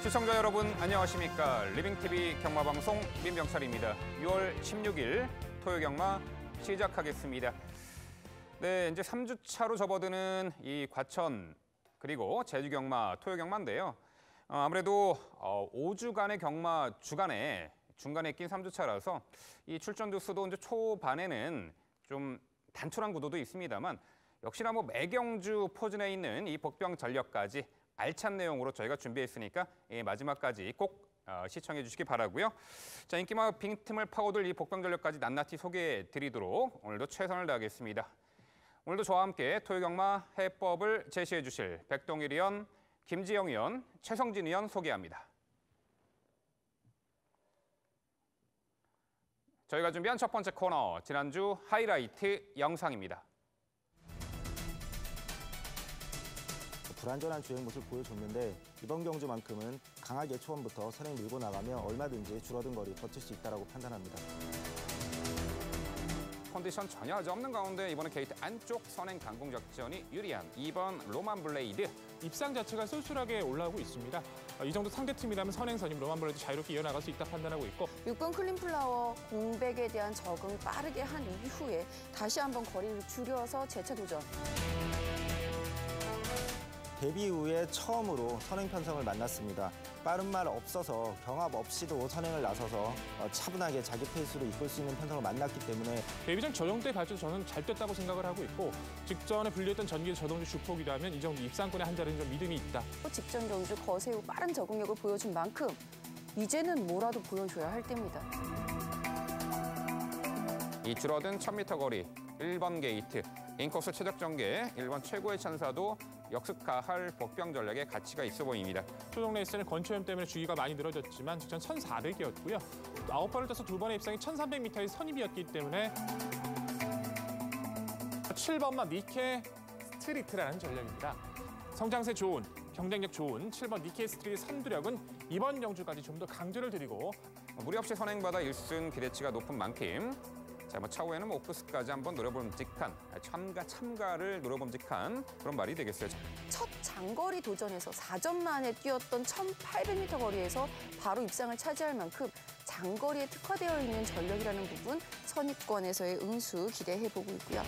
시청자 여러분 안녕하십니까. 리빙TV 경마방송 민병철입니다. 6월 16일 토요경마 시작하겠습니다. 네, 이제 3주차로 접어드는 이 과천 그리고 제주경마, 토요경마인데요. 아무래도 5주간의 경마 중간에 낀 3주차라서 이 출전 두수도 이제 초반에는 좀 단촐한 구도도 있습니다만 역시나 뭐 매경주 포진해 있는 이 복병 전력까지 알찬 내용으로 저희가 준비했으니까 마지막까지 꼭 시청해 주시기 바라고요. 자, 인기마을 빈틈을 파고들 이 복병 전력까지 낱낱이 소개해 드리도록 오늘도 최선을 다하겠습니다. 오늘도 저와 함께 토요경마 해법을 제시해 주실 백동일 의원, 김지영 의원, 최성진 의원 소개합니다. 저희가 준비한 첫 번째 코너, 지난주 하이라이트 영상입니다. 불안전한 주행 모습을 보여줬는데 이번 경주만큼은 강하게 초반부터 선행 밀고 나가며 얼마든지 줄어든 거리 버틸 수 있다고 판단합니다. 컨디션 전혀 없는 가운데 이번에 게이트 안쪽 선행 강공 작전이 유리한 2번 로만 블레이드. 입상 자체가 쏠쏠하게 올라오고 있습니다. 이 정도 상대팀이라면 선행선임 로만 블레이드 자유롭게 이어나갈 수 있다 판단하고 있고 6번 클린플라워 공백에 대한 적응 빠르게 한 이후에 다시 한번 거리를 줄여서 재차 도전. 데뷔 이후에 처음으로 선행 편성을 만났습니다. 빠른 말 없어서 경합 없이도 선행을 나서서 차분하게 자기 페이스로 이끌 수 있는 편성을 만났기 때문에 데뷔전 저 정도의 발전 저는 잘 됐다고 생각을 하고 있고 직전에 분리했던 전기 저동주 주폭이라면 이 정도 입상권에 한 자리는 좀 믿음이 있다. 직전 경주 거세 후 빠른 적응력을 보여준 만큼 이제는 뭐라도 보여줘야 할 때입니다. 이 줄어든 1000m 거리 1번 게이트 인코스 최적 전개 1번 최고의 찬사도 역습가할 복병 전략의 가치가 있어 보입니다. 초동 레이스는 건초염 때문에 주기가 많이 늘어졌지만 직전 1400이었고요. 9번을 떠서 2번의 입상이 1300m의 선입이었기 때문에 7번만 니케 스트리트라는 전략입니다. 성장세 좋은, 경쟁력 좋은 7번 니케 스트리트 선두력은 이번 경주까지 좀 더 강조를 드리고 무리 없이 선행받아 1승 기대치가 높은 만큼 자, 차후에는 오프스까지 한번 노려봄직한 참가를 노려봄직한 그런 말이 되겠어요. 첫 장거리 도전에서 4전 만에 뛰었던 1800m 거리에서 바로 입상을 차지할 만큼 장거리에 특화되어 있는 전력이라는 부분 선입권에서의 응수 기대해보고 있고요.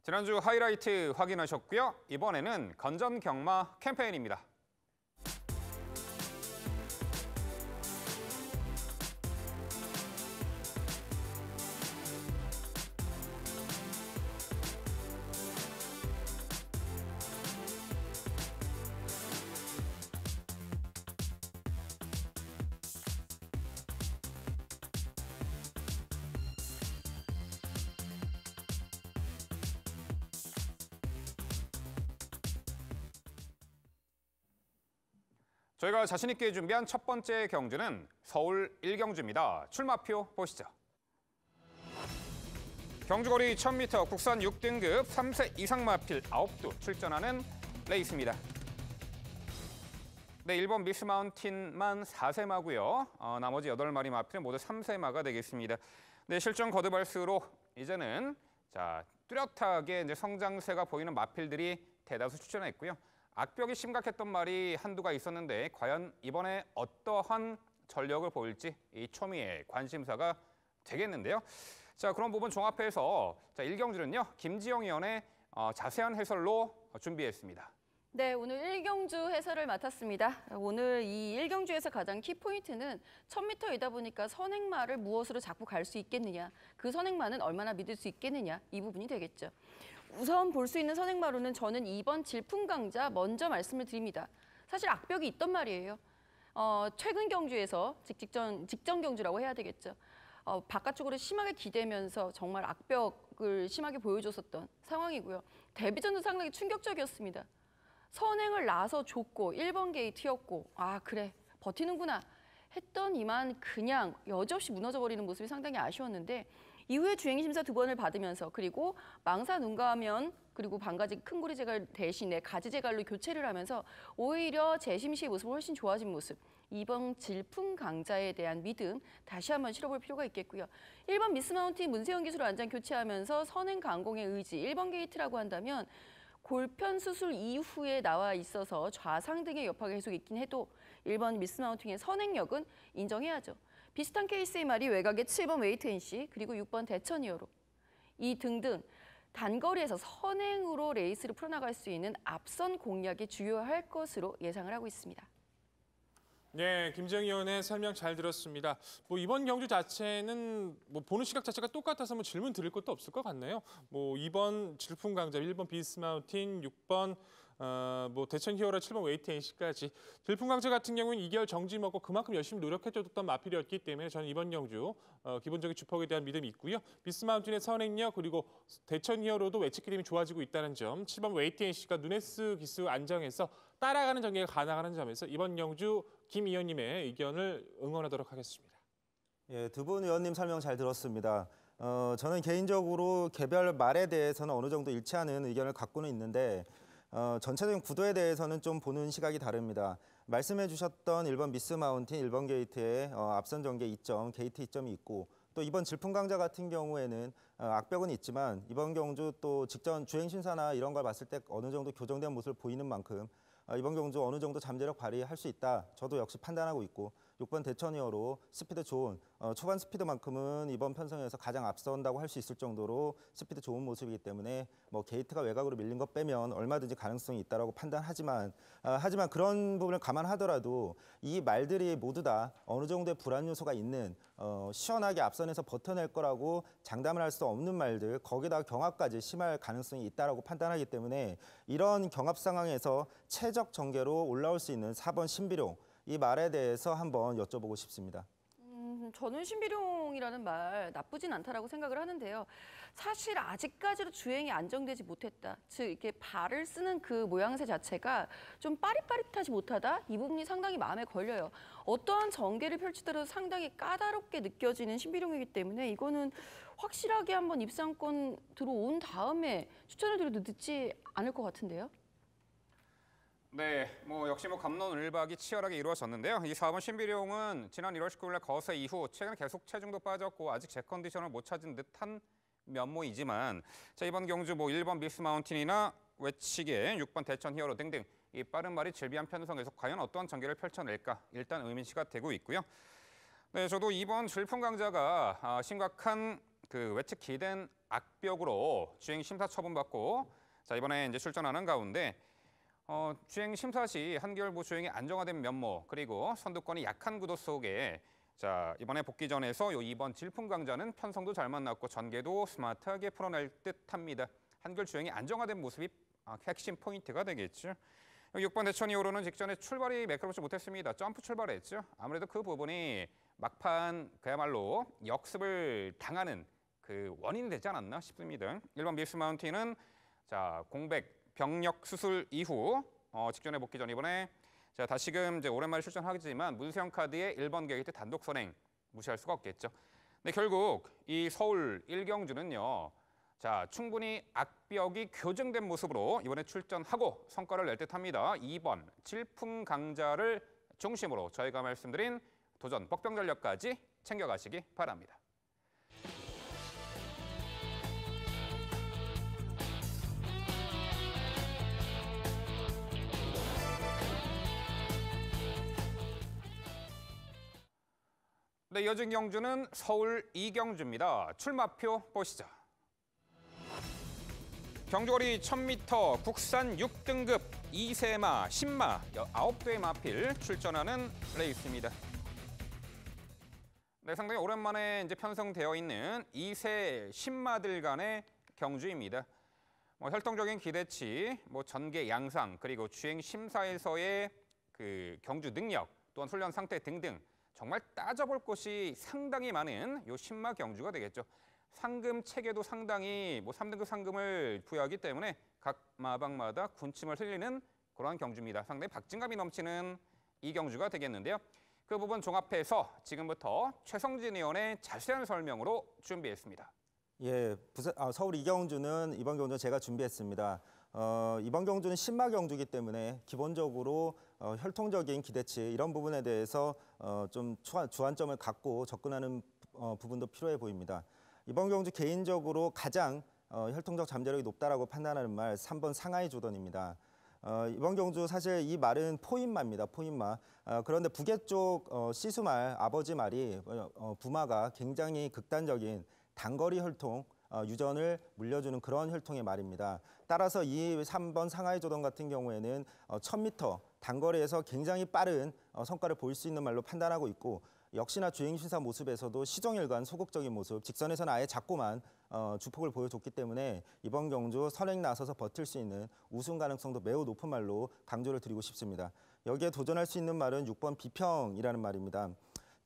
지난주 하이라이트 확인하셨고요. 이번에는 건전 경마 캠페인입니다. 저희가 자신 있게 준비한 첫 번째 경주는 서울 1경주입니다. 출마표 보시죠. 경주거리 1000m 국산 6등급 3세 이상 마필 9두 출전하는 레이스입니다. 네, 1번 미스 마운틴만 4세 마고요. 나머지 8마리 마필은 모두 3세 마가 되겠습니다. 네, 실전 거듭할수록 이제는 뚜렷하게 이제 성장세가 보이는 마필들이 대다수 출전했고요. 악벽이 심각했던 말이 한두가 있었는데 과연 이번에 어떠한 전력을 보일지 이 초미의 관심사가 되겠는데요. 자, 그런 부분 종합해서 1경주는요. 김지영 의원의 자세한 해설로 준비했습니다. 네, 오늘 1경주 해설을 맡았습니다. 오늘 이 1경주에서 가장 키포인트는 1000m이다 보니까 선행마를 무엇으로 잡고 갈 수 있겠느냐, 그 선행마는 얼마나 믿을 수 있겠느냐, 이 부분이 되겠죠. 우선 볼 수 있는 선행마로는 저는 2번 질풍강자 먼저 말씀을 드립니다. 사실 악벽이 있던 말이에요. 최근 경주에서 직전 경주라고 해야 되겠죠. 바깥쪽으로 심하게 기대면서 정말 악벽을 심하게 보여줬었던 상황이고요. 데뷔전도 상당히 충격적이었습니다. 선행을 나서 줬고 1번 게이트였고 아 그래 버티는구나 했더니만 그냥 여지없이 무너져버리는 모습이 상당히 아쉬웠는데 이후에 주행심사 2번을 받으면서 그리고 망사 눈감면 그리고 반가지 큰고리 제갈 대신에 가지 제갈로 교체를 하면서 오히려 재심 시의 모습이 훨씬 좋아진 모습. 2번 질풍 강자에 대한 믿음 다시 한번 실어볼 필요가 있겠고요. 1번 미스마운틴 문세영 기수로 안장 교체하면서 선행 강공의 의지 1번 게이트라고 한다면 골편 수술 이후에 나와 있어서 좌상 등의 여파가 계속 있긴 해도 1번 미스마운팅의 선행력은 인정해야죠. 비슷한 케이스의 말이 외곽의 7번 웨이트 NC 그리고 6번 대천 히어로 이 등등 단거리에서 선행으로 레이스를 풀어나갈 수 있는 앞선 공략이 주요할 것으로 예상을 하고 있습니다. 네, 김정희 의원의 설명 잘 들었습니다. 뭐 이번 경주 자체는 뭐 보는 시각 자체가 똑같아서 뭐 질문 드릴 것도 없을 것 같네요. 뭐 2번 질풍 강자, 1번 비스마운틴, 6번 뭐 대천 히어로 7번 웨이트 NC까지 질풍 강자 같은 경우는 2개월 정지 먹고 그만큼 열심히 노력해줬던 마필이었기 때문에 저는 이번 경주 기본적인 주폭에 대한 믿음이 있고요. 비스마운틴의 선행력 그리고 대천 히어로도 외측 기름이 좋아지고 있다는 점, 7번 웨이트 NC가 누네스 기수 안정해서 따라가는 전개가 가능하는 점에서 이번 경주 김 의원님의 의견을 응원하도록 하겠습니다. 예, 두 분 의원님 설명 잘 들었습니다. 저는 개인적으로 개별 말에 대해서는 어느 정도 일치하는 의견을 갖고는 있는데 전체적인 구도에 대해서는 좀 보는 시각이 다릅니다. 말씀해 주셨던 1번 미스 마운틴, 1번 게이트에 앞선 전개 2점, 게이트 2점이 있고 또 이번 질풍 강자 같은 경우에는 악벽은 있지만 이번 경주 또 직전 주행 심사나 이런 걸 봤을 때 어느 정도 교정된 모습을 보이는 만큼 이번 경주 어느 정도 잠재력 발휘할 수 있다. 저도 역시 판단하고 있고 6번 대천 히어로 스피드 좋은 초반 스피드만큼은 이번 편성에서 가장 앞선다고 할 수 있을 정도로 스피드 좋은 모습이기 때문에 뭐 게이트가 외곽으로 밀린 것 빼면 얼마든지 가능성이 있다라고 판단하지만 하지만 그런 부분을 감안하더라도 이 말들이 모두 다 어느 정도의 불안 요소가 있는 시원하게 앞선에서 버텨낼 거라고 장담을 할 수 없는 말들 거기다가 경합까지 심할 가능성이 있다라고 판단하기 때문에 이런 경합 상황에서 최적 전개로 올라올 수 있는 4번 신비룡 이 말에 대해서 한번 여쭤보고 싶습니다. 저는 신비룡이라는 말 나쁘진 않다라고 생각을 하는데요. 사실 아직까지도 주행이 안정되지 못했다. 즉 이렇게 발을 쓰는 그 모양새 자체가 좀 빠릿빠릿하지 못하다. 이 부분이 상당히 마음에 걸려요. 어떠한 전개를 펼치더라도 상당히 까다롭게 느껴지는 신비룡이기 때문에 이거는 확실하게 한번 입상권 들어온 다음에 추천을 드려도 늦지 않을 것 같은데요. 네, 뭐 역시 뭐 갑론을박이 치열하게 이루어졌는데요. 이 4번 신비룡은 지난 1월 19일 날 거세 이후 최근 계속 체중도 빠졌고 아직 제 컨디션을 못 찾은 듯한 면모이지만 자 이번 경주 뭐 1번 미스 마운틴이나 외치게 6번 대천 히어로 등등 이 빠른 말이 질비한 편성에서 과연 어떠한 전개를 펼쳐낼까 일단 의문시가 되고 있고요. 네, 저도 이번 질풍 강자가 심각한 그 외측 기댄 악벽으로 주행 심사 처분받고 자 이번에 이제 출전하는 가운데 주행 심사 시 한결 주행이 안정화된 면모 그리고 선두권이 약한 구도 속에 자 이번에 복귀전에서 요 2번 질풍 강자는 편성도 잘 만났고 전개도 스마트하게 풀어낼 듯합니다. 한결 주행이 안정화된 모습이 핵심 포인트가 되겠죠. 6번 대천 히어로는 직전에 출발이 매끄럽지 못했습니다. 점프 출발했죠. 아무래도 그 부분이 막판 그야말로 역습을 당하는 그 원인이 되지 않았나 싶습니다. 1번 미스 마운틴은 자 공백 병력 수술 이후 직전에 복귀 전 이번에 자 다시금 이제 오랜만에 출전하지만 문세영 카드의 1번 게이트 단독 선행 무시할 수가 없겠죠. 근데 결국 이 서울 1경주는요. 자 충분히 악벽이 교정된 모습으로 이번에 출전하고 성과를 낼 듯합니다. 2번 질풍 강자를 중심으로 저희가 말씀드린 도전 뻑병 전력까지 챙겨가시기 바랍니다. 네, 이어진 경주는 서울 2경주입니다. 출마표 보시죠. 경주거리 1000m 국산 6등급 2세마, 10마, 9대의 마필 출전하는 레이스입니다. 네, 상당히 오랜만에 이제 편성되어 있는 2세 10마들 간의 경주입니다. 혈통적인 기대치, 전개 양상, 그리고 주행 심사에서의 그 경주 능력, 또한 훈련 상태 등등 정말 따져볼 것이 상당히 많은 요 10마 경주가 되겠죠. 상금 체계도 상당히 3등급 상금을 부여하기 때문에 각 마방마다 군침을 흘리는 그러한 경주입니다. 상당히 박진감이 넘치는 이 경주가 되겠는데요. 그 부분 종합해서 지금부터 최성진 의원의 자세한 설명으로 준비했습니다. 예, 서울 이경주는 이번 경주 제가 준비했습니다. 이번 경주는 신마 경주이기 때문에 기본적으로 혈통적인 기대치 이런 부분에 대해서 좀 주안점을 갖고 접근하는 부분도 필요해 보입니다. 이번 경주 개인적으로 가장 혈통적 잠재력이 높다라고 판단하는 말 3번 상하이 조던입니다. 이번 경주 사실 이 말은 포인마입니다. 포인마. 그런데 북의 쪽 시수말 아버지 말이 부마가 굉장히 극단적인 단거리 혈통 유전을 물려주는 그런 혈통의 말입니다. 따라서 이 3번 상하이 조던 같은 경우에는 1000m 단거리에서 굉장히 빠른 성과를 보일 수 있는 말로 판단하고 있고 역시나 주행신사 모습에서도 시종일관 소극적인 모습, 직선에서는 아예 작고만 주폭을 보여줬기 때문에 이번 경주 선행 나서서 버틸 수 있는 우승 가능성도 매우 높은 말로 강조를 드리고 싶습니다. 여기에 도전할 수 있는 말은 6번 비평이라는 말입니다.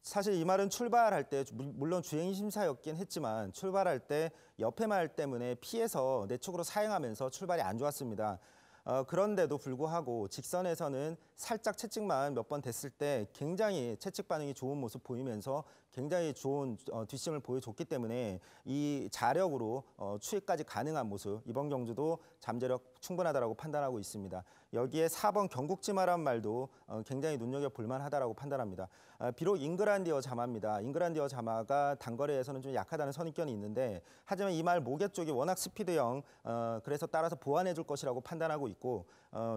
사실 이 말은 출발할 때 물론 주행심사였긴 했지만 출발할 때 옆에 말 때문에 피해서 내쪽으로 사행하면서 출발이 안 좋았습니다. 그런데도 불구하고 직선에서는 살짝 채찍만 몇 번 됐을 때 굉장히 채찍 반응이 좋은 모습 보이면서 굉장히 좋은 뒷심을 보여줬기 때문에 이 자력으로 추월까지 가능한 모습 이번 경주도 잠재력 충분하다고 판단하고 있습니다. 여기에 4번 경국지마란 말도 굉장히 눈여겨볼 만하다고 판단합니다. 비록 잉그란디어 자마입니다. 잉그란디어 자마가 단거리에서는 좀 약하다는 선입견이 있는데 하지만 이 말 모개 쪽이 워낙 스피드형 그래서 따라서 보완해 줄 것이라고 판단하고 있고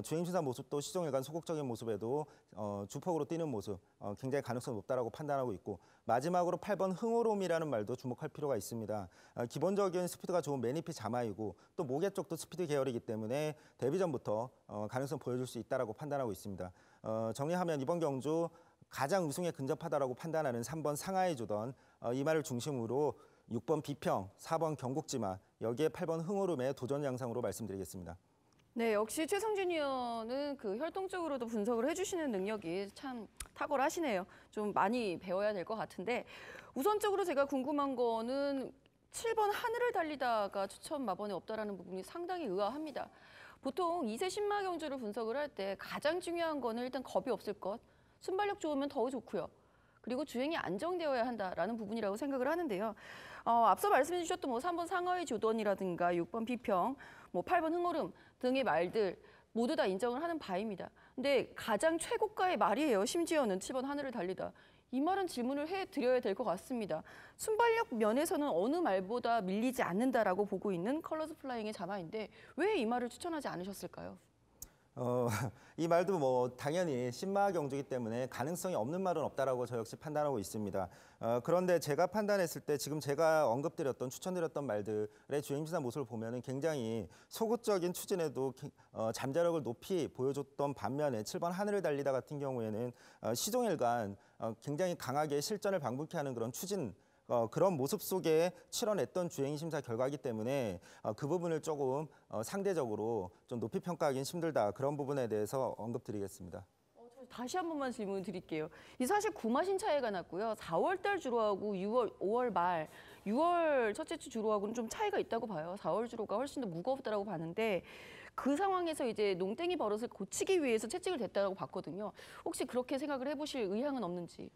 주행신사 모습도 시종일관 소극적인 모습에도 주폭으로 뛰는 모습 굉장히 가능성이 높다고 판단하고 있고 마지막으로 8번 흥오롬이라는 말도 주목할 필요가 있습니다. 기본적인 스피드가 좋은 매니피 자마이고 또 모개 쪽도 스피드 계열이기 때문에 데뷔전부터 가능성 보여줄 수 있다고 판단하고 있습니다. 정리하면 이번 경주 가장 우승에 근접하다고 판단하는 3번 상하이 조던 이 말을 중심으로 6번 비평, 4번 경국지마 여기에 8번 흥오름의 도전 양상으로 말씀드리겠습니다. 네, 역시 최성진 의원은 그 혈통적으로도 분석을 해주시는 능력이 참 탁월하시네요. 좀 많이 배워야 될 것 같은데 우선적으로 제가 궁금한 거는 7번 하늘을 달리다가 추천 마번에 없다라는 부분이 상당히 의아합니다. 보통 2세 신마 경주를 분석을 할 때 가장 중요한 거는 일단 겁이 없을 것, 순발력 좋으면 더 좋고요. 그리고 주행이 안정되어야 한다라는 부분이라고 생각을 하는데요. 앞서 말씀해 주셨던 3번 상하이 조던이라든가 6번 비평, 8번 흥오름 등의 말들 모두 다 인정을 하는 바입니다. 근데 가장 최고가의 말이에요. 심지어는 7번 하늘을 달리다. 이 말은 질문을 해드려야 될 것 같습니다. 순발력 면에서는 어느 말보다 밀리지 않는다라고 보고 있는 컬러스 플라잉의 자마인데 왜 이 말을 추천하지 않으셨을까요? 이 말도 당연히 신마 경주이기 때문에 가능성이 없는 말은 없다라고 저 역시 판단하고 있습니다. 그런데 제가 판단했을 때 지금 제가 언급드렸던 추천드렸던 말들의 주행진사 모습을 보면은 굉장히 소극적인 추진에도 잠재력을 높이 보여줬던 반면에 7번 하늘을 달리다 같은 경우에는 시종일관 굉장히 강하게 실전을 방불케 하는 그런 추진 그런 모습 속에 치러냈던 주행심사 결과이기 때문에 그 부분을 조금 상대적으로 좀 높이 평가하기는 힘들다. 그런 부분에 대해서 언급드리겠습니다. 다시 한 번만 질문 드릴게요. 이 사실 구마신 차이가 났고요. 4월 달 주로하고 5월 말, 6월 첫째 주 주로하고는 좀 차이가 있다고 봐요. 4월 주로가 훨씬 더 무겁다라고 봤는데 그 상황에서 이제 농땡이 버릇을 고치기 위해서 채찍을 댔다고 봤거든요. 혹시 그렇게 생각을 해보실 의향은 없는지?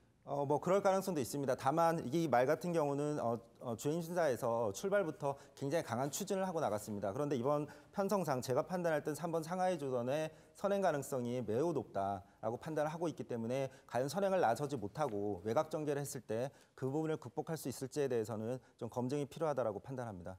그럴 가능성도 있습니다. 다만 이 말 같은 경우는 주행심사에서 출발부터 굉장히 강한 추진을 하고 나갔습니다. 그런데 이번 편성상 제가 판단할 땐 3번 상하이 조던의 선행 가능성이 매우 높다라고 판단을 하고 있기 때문에 과연 선행을 나서지 못하고 외곽 전개를 했을 때 그 부분을 극복할 수 있을지에 대해서는 좀 검증이 필요하다라고 판단합니다.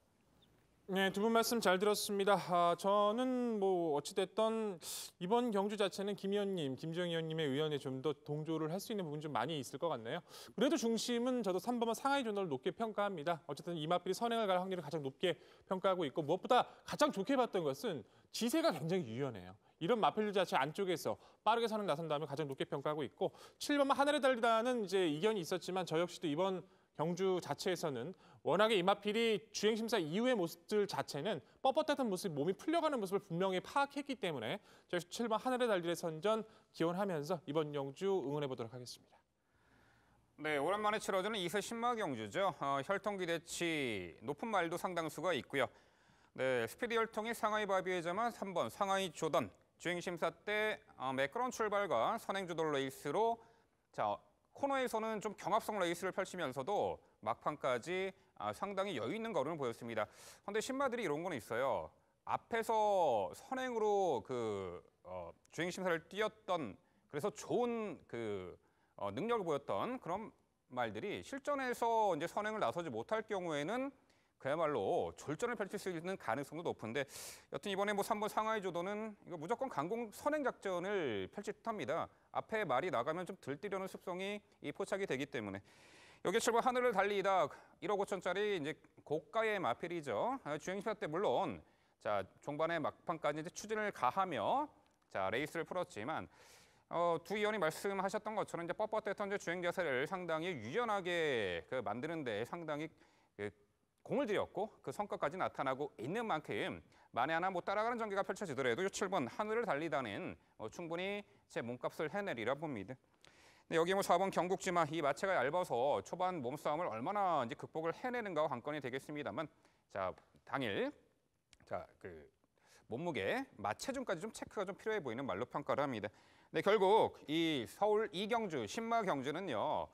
네, 두 분 말씀 잘 들었습니다. 저는 어찌됐든 이번 경주 자체는 김 의원님, 김주영 의원님의 의견에 좀 더 동조를 할 수 있는 부분이 좀 많이 있을 것 같네요. 그래도 중심은 저도 3번 상하이 조던을 높게 평가합니다. 어쨌든 이마필이 선행을 갈 확률을 가장 높게 평가하고 있고 무엇보다 가장 좋게 봤던 것은 지세가 굉장히 유연해요. 이런 마필 자체 안쪽에서 빠르게 선행 나선다면 가장 높게 평가하고 있고 7번 하늘에 달리다는 이제 이견이 있었지만 저 역시도 이번 경주 자체에서는 워낙에 이마필이 주행심사 이후의 모습들 자체는 뻣뻣했던 모습, 몸이 풀려가는 모습을 분명히 파악했기 때문에 저희 7번 하늘에 달리의 선전 기원하면서 이번 경주 응원해보도록 하겠습니다. 네, 오랜만에 치러지는 2세 신마 경주죠. 혈통 기대치 높은 말도 상당수가 있고요. 네, 스피드 혈통이 상하이 바비의 자마 3번 상하이 조던, 주행 심사 때 매끄러운 출발과 선행 주도 레이스로 코너에서는 좀 경합성 레이스를 펼치면서도 막판까지 상당히 여유 있는 걸음을 보였습니다. 그런데 신마들이 이런 건 있어요. 앞에서 선행으로 주행 심사를 뛰었던 그래서 좋은 능력을 보였던 그런 말들이 실전에서 이제 선행을 나서지 못할 경우에는 그야말로 졸전을 펼칠 수 있는 가능성도 높은데 여튼 이번에 3번 상하이 조도는 이거 무조건 강공 선행 작전을 펼칠 듯합니다. 앞에 말이 나가면 좀 들뜨려는 습성이 포착이 되기 때문에 여기 7번 하늘을 달리다 1억 5천짜리 이제 고가의 마필이죠. 주행 심사 때 물론 종반의 막판까지 이제 추진을 가하며 레이스를 풀었지만 두 위원이 말씀하셨던 것처럼 이제 뻣뻣했던 이제 주행 자세를 상당히 유연하게 만드는데 상당히 공을 들였고 그 성과까지 나타나고 있는 만큼 만에 하나 못 따라가는 전개가 펼쳐지더라도 7번 하늘을 달리다는 충분히 제 몸값을 해내리라 봅니다. 근데 여기 4번 경국지마 이 마체가 얇아서 초반 몸싸움을 얼마나 이제 극복을 해내는가가 관건이 되겠습니다만 당일 몸무게 마체중까지 좀 체크가 좀 필요해 보이는 말로 평가를 합니다. 네, 결국 이 서울 이경주 신마 경주는요.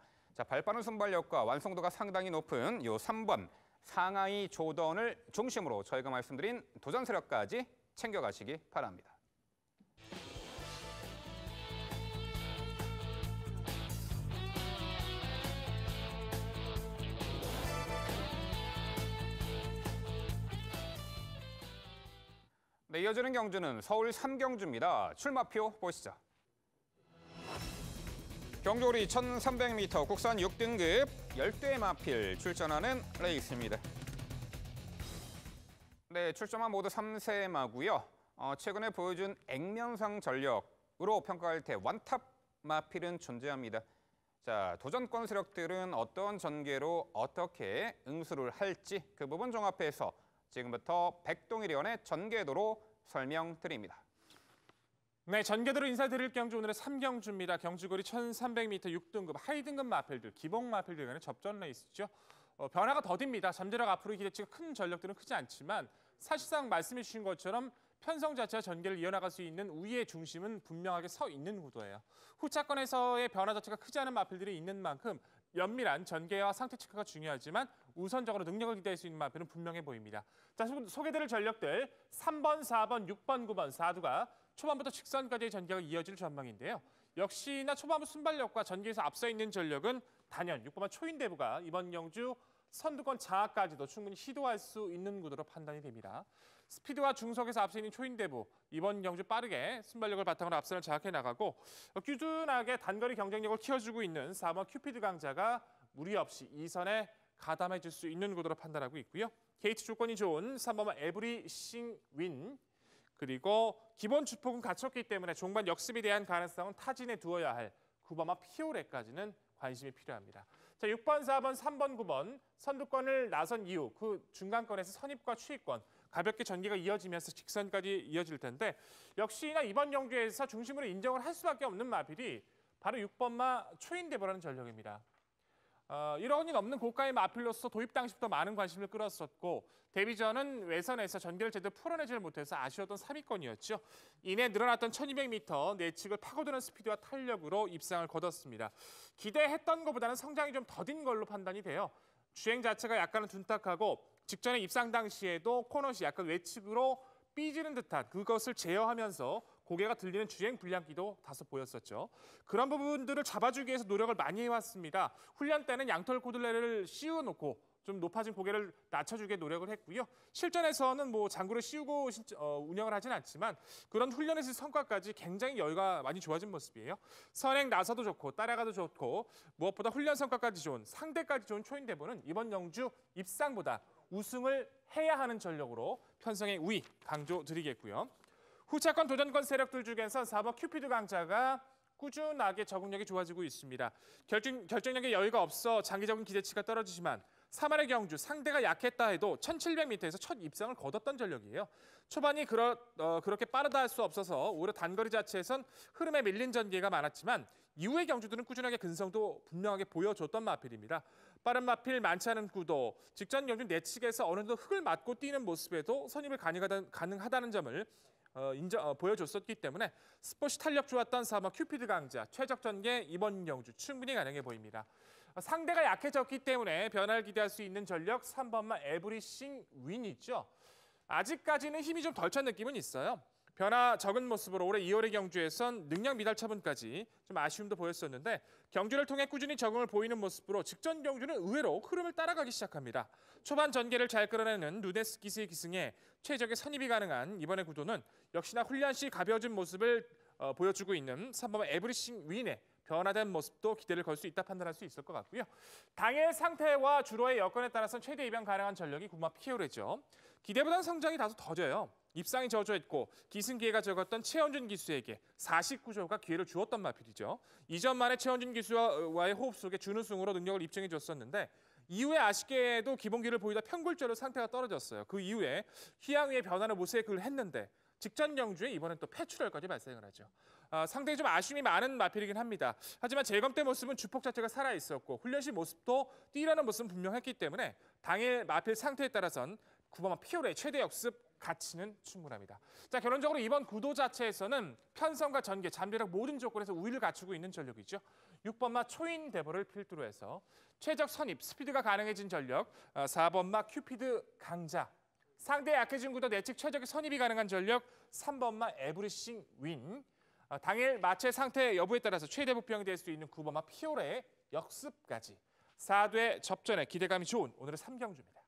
발빠른 순발력과 완성도가 상당히 높은 요 3번 상하이 조던을 중심으로 저희가 말씀드린 도전 세력까지 챙겨가시기 바랍니다. 네, 이어지는 경주는 서울 3경주입니다. 출마표 보시죠. 경주거리 1300m 국산 6등급 10대 마필 출전하는 레이스입니다. 네, 출전만 모두 3세 마고요. 최근에 보여준 액면상 전력으로 평가할 때 원탑 마필은 존재합니다. 도전권 세력들은 어떤 전개로 어떻게 응수를 할지 그 부분 종합해서 지금부터 백동일위원의 전개도로 설명드립니다. 네, 전개도로 인사드릴 경주 오늘의 3경주입니다. 경주거리 1300m 6등급 하이등급 마필들, 기복 마필들 간의 접전 레이스죠. 변화가 더딥니다. 잠재력 앞으로 기대치가 큰 전력들은 크지 않지만 사실상 말씀해 주신 것처럼 편성 자체와 전개를 이어나갈 수 있는 우위의 중심은 분명하게 서 있는 구도예요. 후차권에서의 변화 자체가 크지 않은 마필들이 있는 만큼 면밀한 전개와 상태 체크가 중요하지만 우선적으로 능력을 기대할 수 있는 마필은 분명해 보입니다. 소개드릴 전력들 3번, 4번, 6번, 9번, 4두가 초반부터 직선까지의 전개가 이어질 전망인데요. 역시나 초반부 순발력과 전개에서 앞서 있는 전력은 단연 6번만 초인대부가 이번 경주 선두권 장악까지도 충분히 시도할 수 있는 구도로 판단이 됩니다. 스피드와 중속에서 앞서 있는 초인대부 이번 경주 빠르게 순발력을 바탕으로 앞선을 장악해 나가고 꾸준하게 단거리 경쟁력을 키워주고 있는 4번 큐피드 강자가 무리 없이 2선에 가담해 줄 수 있는 구도로 판단하고 있고요. 게이트 조건이 좋은 3번 에브리싱 윈 그리고 기본 주폭은 갖췄기 때문에 종반 역습에 대한 가능성은 타진에 두어야 할 9번마 피오레까지는 관심이 필요합니다. 6번, 4번, 3번, 9번 선두권을 나선 이후 그 중간권에서 선입과 추입권 가볍게 전개가 이어지면서 직선까지 이어질 텐데 역시나 이번 경주에서 중심으로 인정을 할 수밖에 없는 마필이 바로 6번마 초인대보라는 전력입니다. 1억 원이 넘는 고가의 마필로서 도입 당시부터 많은 관심을 끌었었고 데뷔전은 외선에서 전개를 제대로 풀어내질 못해서 아쉬웠던 3위권이었죠. 이내 늘어났던 1200m 내측을 파고드는 스피드와 탄력으로 입상을 거뒀습니다. 기대했던 것보다는 성장이 좀 더딘 걸로 판단이 돼요. 주행 자체가 약간은 둔탁하고 직전에 입상 당시에도 코너시 약간 외측으로 삐지는 듯한 그것을 제어하면서 고개가 들리는 주행 불량기도 다소 보였었죠. 그런 부분들을 잡아주기 위해서 노력을 많이 해왔습니다. 훈련 때는 양털 코들레를 씌워놓고 좀 높아진 고개를 낮춰주게 노력을 했고요. 실전에서는 장구를 씌우고 운영을 하진 않지만 그런 훈련에서 성과까지 굉장히 여유가 많이 좋아진 모습이에요. 선행 나서도 좋고 따라가도 좋고 무엇보다 훈련 성과까지 좋은 상대까지 좋은 초인대보는 이번 경주 입상보다 우승을 해야 하는 전력으로 편성의 우위 강조드리겠고요. 후차권 도전권 세력들 중에서 4번 큐피드 강자가 꾸준하게 적응력이 좋아지고 있습니다. 결정력에 여유가 없어 장기적인 기대치가 떨어지지만 3할의 경주 상대가 약했다 해도 1700m에서 첫 입상을 거뒀던 전력이에요. 초반이 그렇게 빠르다 할 수 없어서 오히려 단거리 자체에선 흐름에 밀린 전개가 많았지만 이후의 경주들은 꾸준하게 근성도 분명하게 보여줬던 마필입니다. 빠른 마필 많지 않은 구도, 직전 경주 내측에서 어느 정도 흙을 맞고 뛰는 모습에도 선입을 가능하다는 점을 보여줬었기 때문에 스포츠 탄력 좋았던 4번 큐피드 강자, 최적 전개 이번 경주 충분히 가능해 보입니다. 상대가 약해졌기 때문에 변화를 기대할 수 있는 전력 3번만 에브리싱 윈이죠. 아직까지는 힘이 좀 덜 찬 느낌은 있어요. 변화 적은 모습으로 올해 2월의 경주에선 능력 미달 처분까지 좀 아쉬움도 보였었는데 경주를 통해 꾸준히 적응을 보이는 모습으로 직전 경주는 의외로 흐름을 따라가기 시작합니다. 초반 전개를 잘 끌어내는 누네스 기스의 기승에 최적의 선입이 가능한 이번의 구도는 역시나 훈련시 가벼워진 모습을 보여주고 있는 3번 에브리싱 윈의 변화된 모습도 기대를 걸 수 있다 판단할 수 있을 것 같고요. 당일 상태와 주로의 여건에 따라서 최대 입양 가능한 전력이 9번 피오레죠. 기대보다는 성장이 다소 더뎌요. 입상이 저조했고 기승 기회가 적었던 최원준 기수에게 49조가 기회를 주었던 마필이죠. 이전 만에 최원준 기수와의 호흡 속에 준우승으로 능력을 입증해 줬었는데 이후에 아쉽게도 기본기를 보이다 평굴절로 상태가 떨어졌어요. 그 이후에 휘양위의 변화를 모색을 했는데 직전 경주에 이번엔 또 폐출혈까지 발생을 하죠. 상당히 좀 아쉬움이 많은 마필이긴 합니다. 하지만 재검 때 모습은 주폭 자체가 살아있었고 훈련시 모습도 뛰라는 모습은 분명했기 때문에 당일 마필 상태에 따라선 9번 피오레의 최대 역습 가치는 충분합니다. 자, 결론적으로 이번 구도 자체에서는 편성과 전개, 잠재력 모든 조건에서 우위를 갖추고 있는 전력이죠. 6번마 초인 대보를 필두로 해서 최적 선입, 스피드가 가능해진 전력, 4번마 큐피드 강자, 상대 약해진 구도 내측 최적의 선입이 가능한 전력, 3번마 에브리싱 윈, 당일 마체 상태 여부에 따라서 최대 복병이 될 수 있는 9번마 피오레의 역습까지 4대 접전에 기대감이 좋은 오늘의 3경주입니다.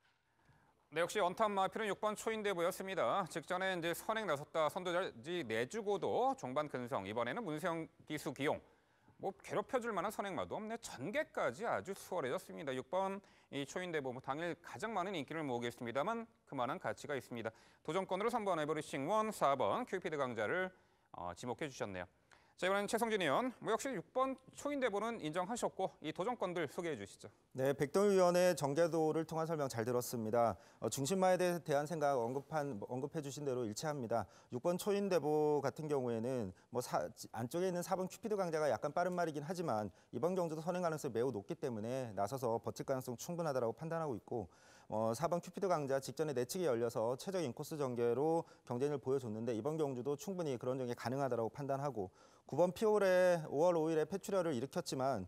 네, 역시 원탑 마필은 6번 초인대보였습니다. 직전에 이제 선행 나섰다 선두자지 내주고도 종반 근성, 이번에는 문세영 기수 기용. 뭐 괴롭혀줄 만한 선행마도 없네. 전개까지 아주 수월해졌습니다. 6번 이 초인대보 당일 가장 많은 인기를 모으겠습니다만 그만한 가치가 있습니다. 도전권으로 3번 에버리싱 원, 4번 큐피드 강자를 지목해 주셨네요. 자, 이번엔 최성진 의원, 역시 6번 초인대보는 인정하셨고 이 도전권들 소개해 주시죠. 네, 백동희 위원의 전개도를 통한 설명 잘 들었습니다. 중심마에 대한 생각 언급해 주신 대로 일치합니다. 6번 초인대보 같은 경우에는 안쪽에 있는 4번 큐피드 강자가 약간 빠른 말이긴 하지만 이번 경주도 선행 가능성이 매우 높기 때문에 나서서 버틸 가능성 충분하다고 판단하고 있고 4번 큐피드 강자 직전에 내측이 열려서 최적 인코스 전개로 경쟁을 보여줬는데 이번 경주도 충분히 그런 전개 가능하다고 판단하고 9번 피올에 5월 5일에 폐출혈을 일으켰지만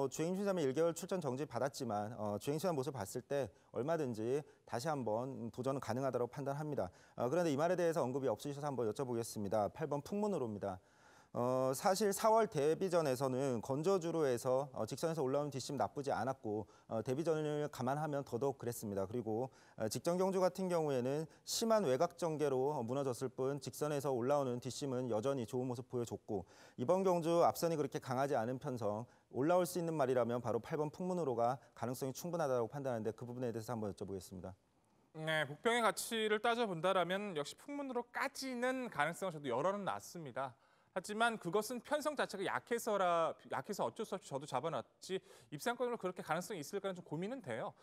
주행심사면 1개월 출전 정지 받았지만 주행심사 모습을 봤을 때 얼마든지 다시 한번 도전은 가능하다고 판단합니다. 그런데 이 말에 대해서 언급이 없으셔서 한번 여쭤보겠습니다. 8번 풍문으로입니다. 사실 4월 데뷔전에서는 건저주로 해서 직선에서 올라오는 뒷심 나쁘지 않았고 데뷔전을 감안하면 더더욱 그랬습니다. 그리고 직전 경주 같은 경우에는 심한 외곽 전개로 무너졌을 뿐 직선에서 올라오는 뒷심은 여전히 좋은 모습 보여줬고 이번 경주 앞선이 그렇게 강하지 않은 편성 올라올 수 있는 말이라면 바로 8번 풍문으로가 가능성이 충분하다고 판단하는데 그 부분에 대해서 한번 여쭤보겠습니다. 네, 복병의 가치를 따져본다라면 역시 풍문으로까지는 가능성을 저도 열어는 놨습니다. 하지만 그것은 편성 자체가 약해서 어쩔 수 없이 저도 잡아놨지 입상권으로 그렇게 가능성이 있을까는 좀 고민은 돼요.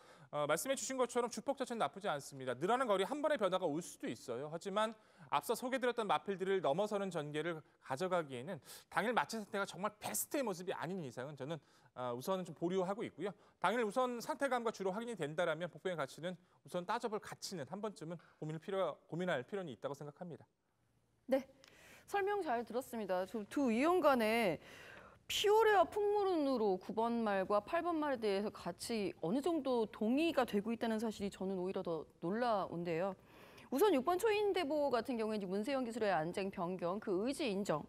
말씀해 주신 것처럼 주폭 자체는 나쁘지 않습니다. 늘어나는 거리 한 번의 변화가 올 수도 있어요. 하지만 앞서 소개드렸던 마필들을 넘어서는 전개를 가져가기에는 당일 마체 상태가 정말 베스트의 모습이 아닌 이상은 저는 우선은 좀 보류하고 있고요. 당일 우선 상태감과 주로 확인이 된다라면 복병의 가치는 우선 따져볼 가치는 한 번쯤은 고민할 필요는 있다고 생각합니다. 네. 설명 잘 들었습니다. 두 의원 간에 피오레와 풍문으로 9번 말과 8번 말에 대해서 같이 어느 정도 동의가 되고 있다는 사실이 저는 오히려 더 놀라운데요. 우선 6번 초인대보 같은 경우에는 문세영 기술의 안쟁 변경, 그 의지 인정,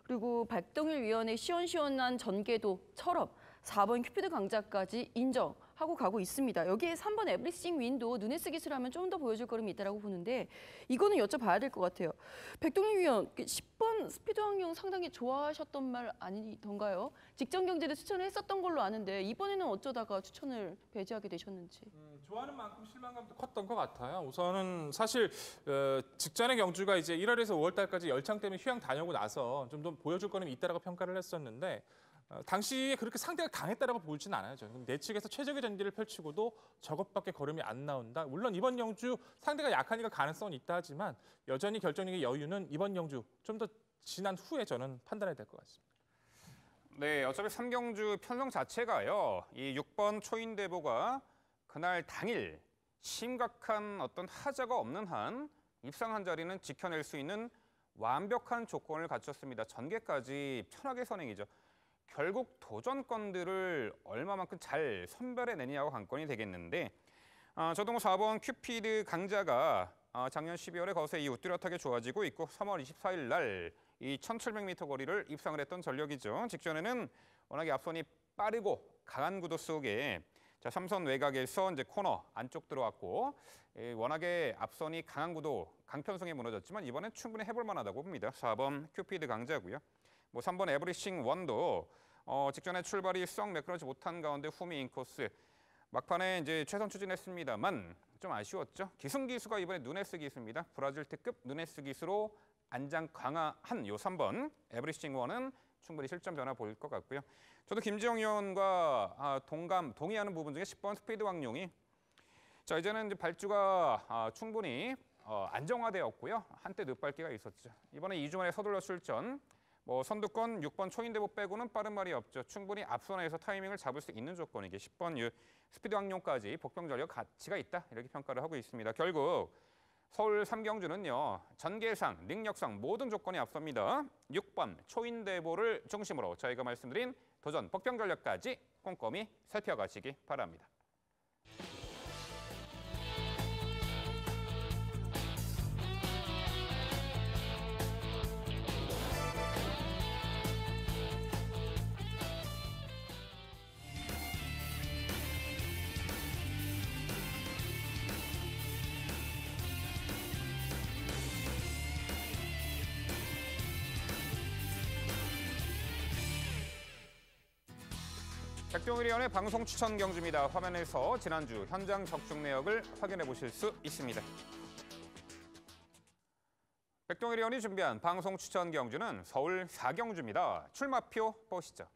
그리고 백동일 위원의 시원시원한 전개도처럼 4번 큐피드 강자까지 인정하고 가고 있습니다. 여기에 3번 에브리싱 윈도 누네스 기술하면 좀 더 보여줄 걸음이 있다고 보는데 이거는 여쭤봐야 될 것 같아요. 백동일 위원, 10번 스피드 환경 상당히 좋아하셨던 말 아니던가요? 직전 경제를 추천을 했었던 걸로 아는데 이번에는 어쩌다가 추천을 배제하게 되셨는지. 좋아하는 만큼 실망감도 컸던 것 같아요. 우선은 사실 직전의 경주가 이제 1월에서 5월 달까지 열창 때문에 휴양 다녀오고 나서 좀 더 보여줄 거는 있다라고 평가를 했었는데 당시에 그렇게 상대가 강했다라고 보지는 않아요. 저는 내측에서 최적의 전개를 펼치고도 저것밖에 걸음이 안 나온다. 물론 이번 경주 상대가 약하니까 가능성은 있다 하지만 여전히 결정력의 여유는 이번 경주 좀 더 지난 후에 저는 판단해야 될 것 같습니다. 네, 어차피 3경주 편성 자체가요. 이 6번 초인대보가 그날 당일 심각한 어떤 하자가 없는 한 입상한 자리는 지켜낼 수 있는 완벽한 조건을 갖췄습니다. 전개까지 편하게 선행이죠. 결국 도전권들을 얼마만큼 잘 선별해내느냐고 관건이 되겠는데 저동호 4번 큐피드 강자가 작년 12월에 거세 이후 뚜렷하게 좋아지고 있고 3월 24일 날 이 1700m 거리를 입상을 했던 전력이죠. 직전에는 워낙에 앞선이 빠르고 강한 구도 속에 자, 3선 외곽에서 이제 코너 안쪽 들어왔고 워낙에 앞선이 강한 구도 강편성에 무너졌지만 이번엔 충분히 해볼 만하다고 봅니다. 4번 큐피드 강자고요. 뭐 3번 에브리싱 원도 직전에 출발이 썩 매끄러지 못한 가운데 후미 인코스 막판에 이제 최선 추진했습니다만 좀 아쉬웠죠. 기승기수가 이번에 누네스 기수입니다. 브라질 특급 누네스 기수로 안장 강화한 요 3번 에브리싱 원은 충분히 실점 변화 보일 것 같고요. 저도 김지영 의원과 동의하는 부분 중에 10번 스피드 왕룡이 자 이제는 이제 발주가 충분히 안정화되었고요. 한때 늦발기가 있었죠. 이번에 이주만의 서둘러 출전 뭐 선두권 6번 초인대보 빼고는 빠른 말이 없죠. 충분히 앞선에서 타이밍을 잡을 수 있는 조건이게 10번 스피드 왕룡까지 복병 전력 가치가 있다 이렇게 평가를 하고 있습니다. 결국 서울 3경주는요. 전개상, 능력상 모든 조건이 앞섭니다. 6번 초인대보를 중심으로 저희가 말씀드린 도전 복병 전력까지 꼼꼼히 살펴가시기 바랍니다. 백동일 의원의 방송 추천 경주입니다. 화면에서 지난주 현장 적중 내역을 확인해 보실 수 있습니다. 백동일 의원이 준비한 방송 추천 경주는 서울 4경주입니다. 출마표 보시죠.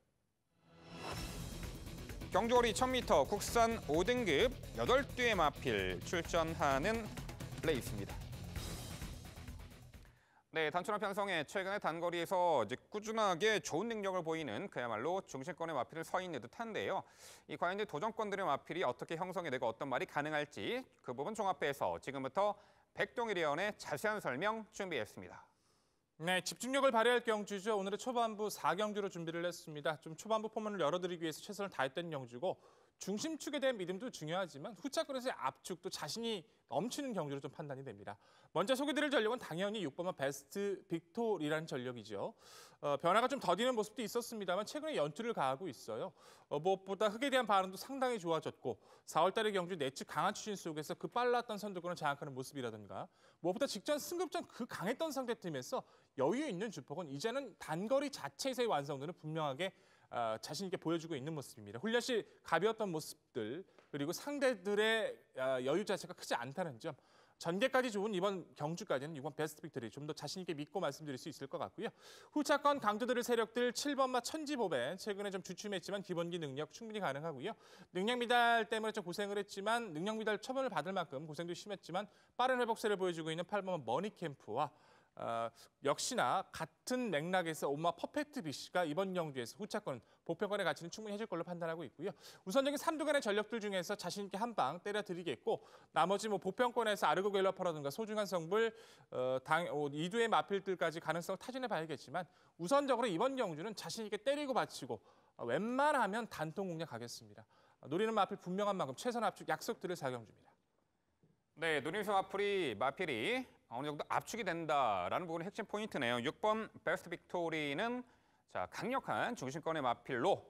경주거리 1000m 국산 5등급 8뒤의 마필 출전하는 레이스입니다. 네, 단순한 편성에 최근에 단거리에서 이제 꾸준하게 좋은 능력을 보이는 그야말로 중심권의 마필을 서 있는 듯한데요. 이 과연 이제 도전권들의 마필이 어떻게 형성이 되고 어떤 말이 가능할지 그 부분 종합해서 지금부터 백동일 의원의 자세한 설명 준비했습니다. 네, 집중력을 발휘할 경주죠. 오늘의 초반부 4경주로 준비를 했습니다. 좀 초반부 포문을 열어드리기 위해서 최선을 다했던 경주고 중심축에 대한 믿음도 중요하지만 후차권에서의 압축도 자신이 넘치는 경주로 좀 판단이 됩니다. 먼저 소개드릴 전력은 당연히 6번만 베스트 빅토리라는 전력이죠. 변화가 좀 더디는 모습도 있었습니다만 최근에 연투를 가하고 있어요. 무엇보다 흙에 대한 반응도 상당히 좋아졌고 4월달의 경주 내측 강한 추진 속에서 그 빨랐던 선두권을 장악하는 모습이라든가 무엇보다 직전 승급전 그 강했던 상대팀에서 여유 있는 주폭은 이제는 단거리 자체에서의 완성도는 분명하게 자신 있게 보여주고 있는 모습입니다. 훈련 시 가벼웠던 모습들 그리고 상대들의 여유 자체가 크지 않다는 점. 전개까지 좋은 이번 경주까지는 6번 베스트 빅토리 좀 더 자신 있게 믿고 말씀드릴 수 있을 것 같고요. 후차권 강조들의 세력들 7번마 천지보벤 최근에 좀 주춤했지만 기본기 능력 충분히 가능하고요. 능력 미달 때문에 좀 고생을 했지만 능력 미달 처벌을 받을 만큼 고생도 심했지만 빠른 회복세를 보여주고 있는 8번마 머니캠프와 역시나 같은 맥락에서 엄마 퍼펙트 비쉬가 이번 경주에서 후차권 복평권의 가치는 충분히 해줄 걸로 판단하고 있고요. 우선적인 3두간의 전력들 중에서 자신 있게 한 방 때려드리겠고 나머지 뭐 복평권에서 아르고 갤러퍼라든가 소중한 성불 2두의 마필들까지 가능성을 타진해 봐야겠지만 우선적으로 이번 경주는 자신 있게 때리고 바치고 웬만하면 단통 공략 가겠습니다. 노리는 마필 분명한 만큼 최선 압축 약속드릴 4경주입니다. 네, 노림수 마필이 어느 정도 압축이 된다라는 부분이 핵심 포인트네요. 6번 베스트 빅토리는 자 강력한 중심권의 마필로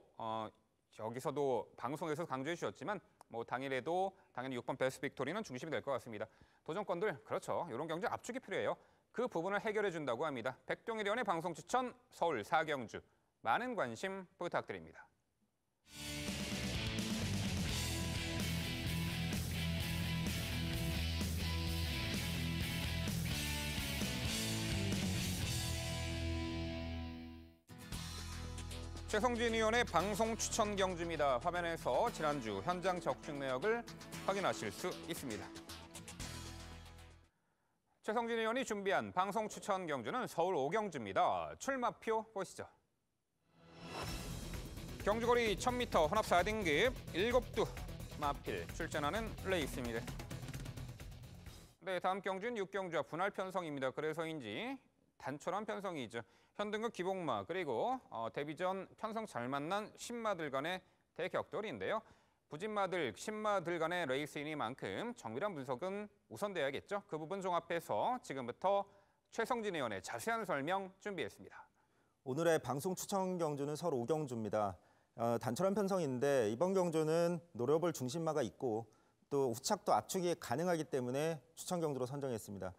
여기서도 방송에서 강조해 주셨지만 뭐 당일에도 당연히 6번 베스트 빅토리는 중심이 될 것 같습니다. 도전권들 그렇죠. 이런 경주 압축이 필요해요. 그 부분을 해결해 준다고 합니다. 백동일 의원의 방송 추천 서울 4경주 많은 관심 부탁드립니다. 최성진 의원의 방송 추천 경주입니다. 화면에서 지난주 현장 적중 내역을 확인하실 수 있습니다. 최성진 의원이 준비한 방송 추천 경주는 서울 5경주입니다. 출마표 보시죠. 경주거리 1000m 혼합 4등급 7두 마필 출전하는 레이스입니다. 네, 다음 경주는 6경주와 분할 편성입니다. 그래서인지 단촐한 편성이죠. 현등급 기복마 그리고 데뷔 전 편성 잘 만난 신마들 간의 대격돌인데요. 부진마들, 신마들 간의 레이스이니만큼 정밀한 분석은 우선돼야겠죠. 그 부분 종합해서 지금부터 최성진 의원의 자세한 설명 준비했습니다. 오늘의 방송 추천 경주는 서울 5경주입니다. 단촐한 편성인데 이번 경주는 노려볼 중심마가 있고 또 후착도 압축이 가능하기 때문에 추천 경주로 선정했습니다.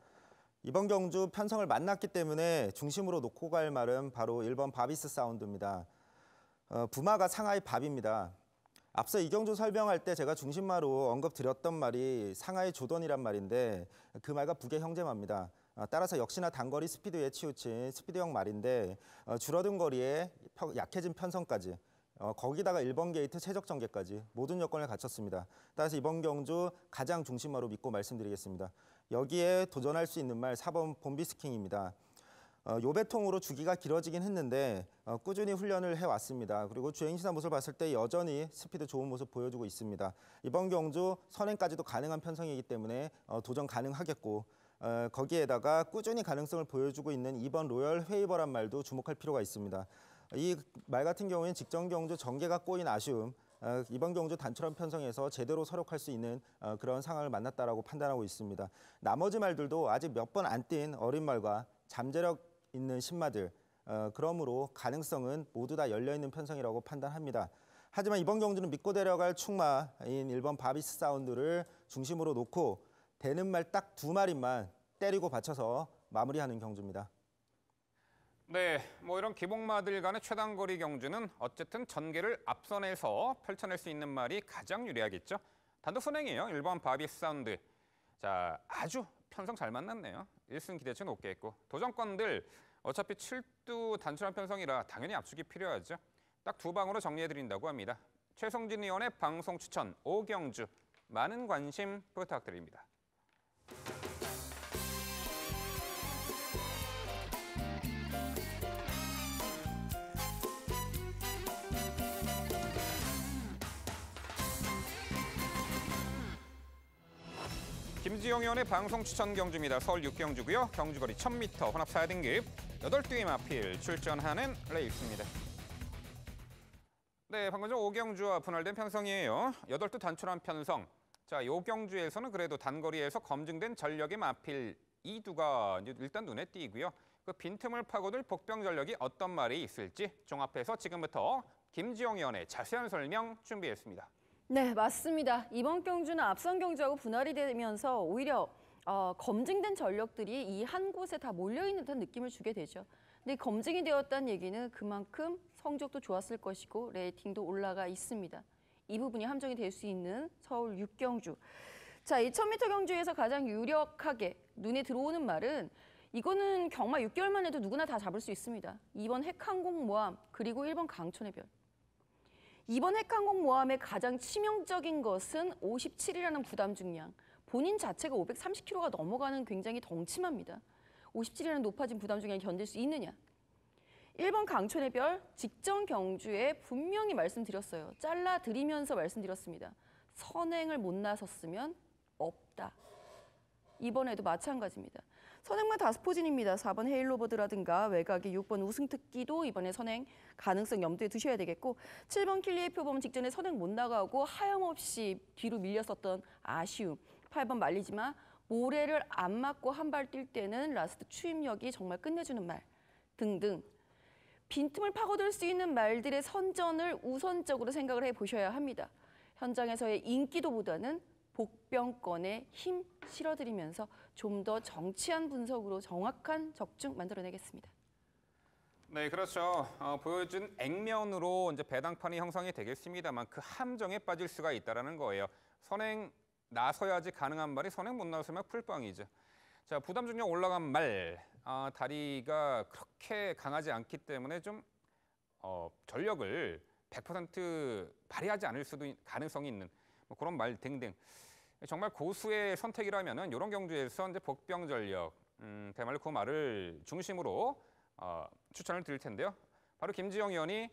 이번 경주 편성을 만났기 때문에 중심으로 놓고 갈 말은 바로 1번 바비스 사운드입니다. 부마가 상하이 밥입니다. 앞서 이 경주 설명할 때 제가 중심마로 언급드렸던 말이 상하이 조던이란 말인데 그 말과 북의 형제마입니다. 따라서 역시나 단거리 스피드에 치우친 스피드형 말인데 줄어든 거리에 약해진 편성까지 거기다가 1번 게이트 최적 전개까지 모든 여건을 갖췄습니다. 따라서 이번 경주 가장 중심마로 믿고 말씀드리겠습니다. 여기에 도전할 수 있는 말 4번 봄비스킹입니다. 요배통으로 주기가 길어지긴 했는데 꾸준히 훈련을 해왔습니다. 그리고 주행시나 모습을 봤을 때 여전히 스피드 좋은 모습 보여주고 있습니다. 이번 경주 선행까지도 가능한 편성이기 때문에 도전 가능하겠고 거기에다가 꾸준히 가능성을 보여주고 있는 2번 로열 헤이버란 말도 주목할 필요가 있습니다. 이 말 같은 경우에는 직전 경주 전개가 꼬인 아쉬움, 이번 경주 단촐한 편성에서 제대로 서력할 수 있는 그런 상황을 만났다라고 판단하고 있습니다. 나머지 말들도 아직 몇 번 안 뛴 어린 말과 잠재력 있는 신마들, 그러므로 가능성은 모두 다 열려있는 편성이라고 판단합니다. 하지만 이번 경주는 믿고 데려갈 충마인 1번 바비스 사운드를 중심으로 놓고 되는 말 딱 2마리만 때리고 받쳐서 마무리하는 경주입니다. 네, 뭐 이런 기복마들 간의 최단거리 경주는 어쨌든 전개를 앞선에서 펼쳐낼 수 있는 말이 가장 유리하겠죠. 단독 선행이에요. 1번 바비스 사운드. 자, 아주 편성 잘 만났네요. 1승 기대치 높게 했고 도전권들 어차피 7두 단순한 편성이라 당연히 압축이 필요하죠. 딱 2방으로 정리해드린다고 합니다. 최성진 의원의 방송 추천 5경주 많은 관심 부탁드립니다. 김지영 의원의 방송 추천 경주입니다. 서울 6경주고요. 경주거리 1000m 혼합 4등급 8두의 마필 출전하는 레이스입니다. 네, 방금 전 5경주와 분할된 편성이에요. 8두 단촐한 편성. 자, 이 경주에서는 그래도 단거리에서 검증된 전력의 마필 2두가 일단 눈에 띄고요. 그 빈틈을 파고들 복병 전력이 어떤 말이 있을지 종합해서 지금부터 김지영 의원의 자세한 설명 준비했습니다. 네, 맞습니다. 이번 경주는 앞선 경주하고 분할이 되면서 오히려 검증된 전력들이 이 한 곳에 다 몰려있는 듯한 느낌을 주게 되죠. 근데 검증이 되었다는 얘기는 그만큼 성적도 좋았을 것이고 레이팅도 올라가 있습니다. 이 부분이 함정이 될 수 있는 서울 6경주. 자, 이 1000m 경주에서 가장 유력하게 눈에 들어오는 말은 이거는 경마 6개월만 해도 누구나 다 잡을 수 있습니다. 2번 핵항공모함 그리고 1번 강촌의 별. 이번 핵항공모함의 가장 치명적인 것은 57이라는 부담 중량. 본인 자체가 530kg가 넘어가는 굉장히 덩치마입니다. 57이라는 높아진 부담 중량을 견딜 수 있느냐. 1번 강촌의 별 직전 경주에 분명히 말씀드렸어요. 잘라드리면서 말씀드렸습니다. 선행을 못 나섰으면 없다. 이번에도 마찬가지입니다. 선행만 5포진입니다. 4번 헤일로버드라든가 외곽의 6번 우승특기도 이번에 선행 가능성 염두에 두셔야 되겠고 7번 킬리의 표범 직전에 선행 못 나가고 하염없이 뒤로 밀렸었던 아쉬움. 8번 말리지마 모래를 안 맞고 한 발 뛸 때는 라스트 추임력이 정말 끝내주는 말 등등. 빈틈을 파고들 수 있는 말들의 선전을 우선적으로 생각을 해보셔야 합니다. 현장에서의 인기도보다는 복병권에 힘 실어드리면서 좀 더 정치한 분석으로 정확한 적중 만들어내겠습니다. 네, 그렇죠. 보여준 액면으로 이제 배당판이 형성이 되겠습니다만 그 함정에 빠질 수가 있다는 거예요. 선행 나서야지 가능한 말이 선행 못 나서면 풀빵이죠. 자, 부담 중량 올라간 말. 다리가 그렇게 강하지 않기 때문에 좀 전력을 100% 발휘하지 않을 수도 가능성이 있는 뭐 그런 말 등등. 정말 고수의 선택이라면은 이런 경주에서 이제 복병 전력, 대말로 그 말을 중심으로 추천을 드릴 텐데요. 바로 김지영 의원이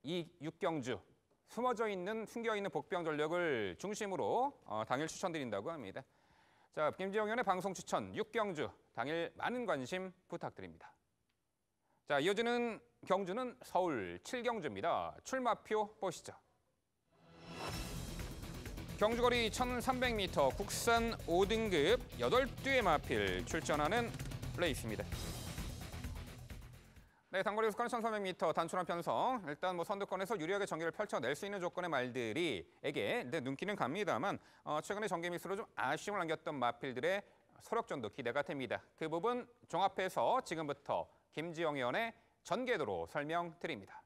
이 6경주 숨어져 있는 숨겨 있는 복병 전력을 중심으로 당일 추천드린다고 합니다. 자, 김지영 의원의 방송 추천 6경주 당일 많은 관심 부탁드립니다. 자, 이어지는 경주는 서울 7경주입니다. 출마표 보시죠. 경주거리 1,300m 국산 5등급 8듀의 마필 출전하는 레이스입니다. 네, 단거리 속한 1,300m 단순한 편성. 일단 선두권에서 유리하게 전개를 펼쳐낼 수 있는 조건의 말들이에게 눈길은 갑니다만 최근에 전개 미스로 좀 아쉬움을 남겼던 마필들의 서력전도 기대가 됩니다. 그 부분 종합해서 지금부터 김지영 의원의 전개도로 설명드립니다.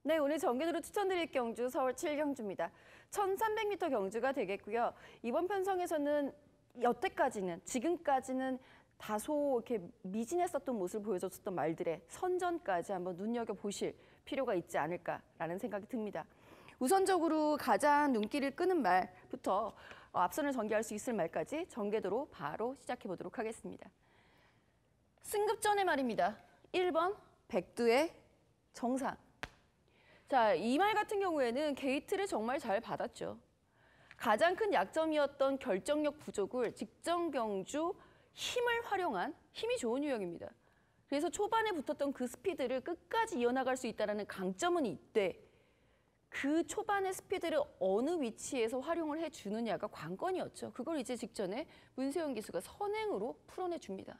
네, 오늘 전개도로 추천드릴 경주 서울 7경주입니다. 1,300m 경주가 되겠고요. 이번 편성에서는 여태까지는 지금까지는 다소 이렇게 미진했었던 모습을 보여줬었던 말들의 선전까지 한번 눈여겨보실 필요가 있지 않을까라는 생각이 듭니다. 우선적으로 가장 눈길을 끄는 말부터 앞선을 전개할 수 있을 말까지 전개도로 바로 시작해 보도록 하겠습니다. 승급전의 말입니다. 1번 백두의 정상. 자, 이 말 같은 경우에는 게이트를 정말 잘 받았죠. 가장 큰 약점이었던 결정력 부족을 직전 경주 힘을 활용한 힘이 좋은 유형입니다. 그래서 초반에 붙었던 그 스피드를 끝까지 이어나갈 수 있다는 강점은 있대. 그 초반의 스피드를 어느 위치에서 활용을 해주느냐가 관건이었죠. 그걸 이제 직전에 문세영 기수가 선행으로 풀어내줍니다.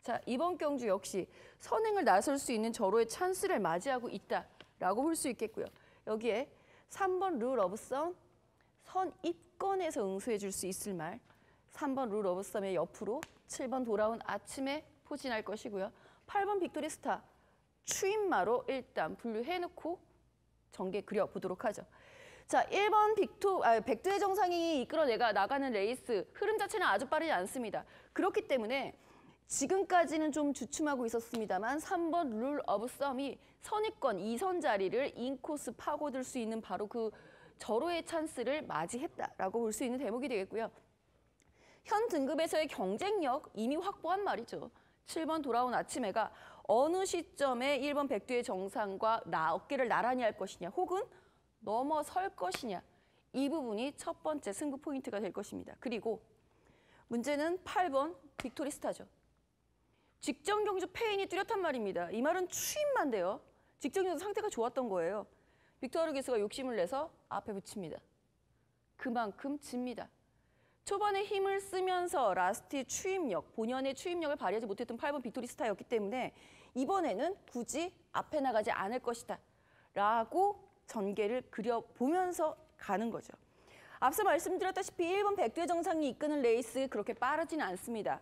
자, 이번 경주 역시 선행을 나설 수 있는 절호의 찬스를 맞이하고 있다라고 볼 수 있겠고요. 여기에 3번 룰 오브 썸, 선입권에서 응수해 줄 수 있을 말, 3번 룰 오브 썸의 옆으로 7번 돌아온 아침에 포진할 것이고요. 8번 빅토리 스타, 추임마로 일단 분류해놓고 전개 그려보도록 하죠. 자, 1번 백두의 정상이 이끌어내가 나가는 레이스 흐름 자체는 아주 빠르지 않습니다. 그렇기 때문에 지금까지는 좀 주춤하고 있었습니다만 3번 룰 오브 썸이 선입권 2선 자리를 인코스 파고들 수 있는 바로 그 절호의 찬스를 맞이했다라고 볼 수 있는 대목이 되겠고요. 현 등급에서의 경쟁력 이미 확보한 말이죠. 7번 돌아온 아침에가 어느 시점에 1번 백두의 정상과 어깨를 나란히 할 것이냐 혹은 넘어설 것이냐, 이 부분이 첫 번째 승부 포인트가 될 것입니다. 그리고 문제는 8번 빅토리 스타죠. 직전 경주 패인이 뚜렷한 말입니다. 이 말은 추임만데요. 직전 경주 상태가 좋았던 거예요. 빅토르 기수가 욕심을 내서 앞에 붙입니다. 그만큼 집니다. 초반에 힘을 쓰면서 라스트 추임력, 본연의 추임력을 발휘하지 못했던 8번 빅토리 스타였기 때문에 이번에는 굳이 앞에 나가지 않을 것이다 라고 전개를 그려보면서 가는 거죠. 앞서 말씀드렸다시피 1번 백두의 정상이 이끄는 레이스 그렇게 빠르지는 않습니다.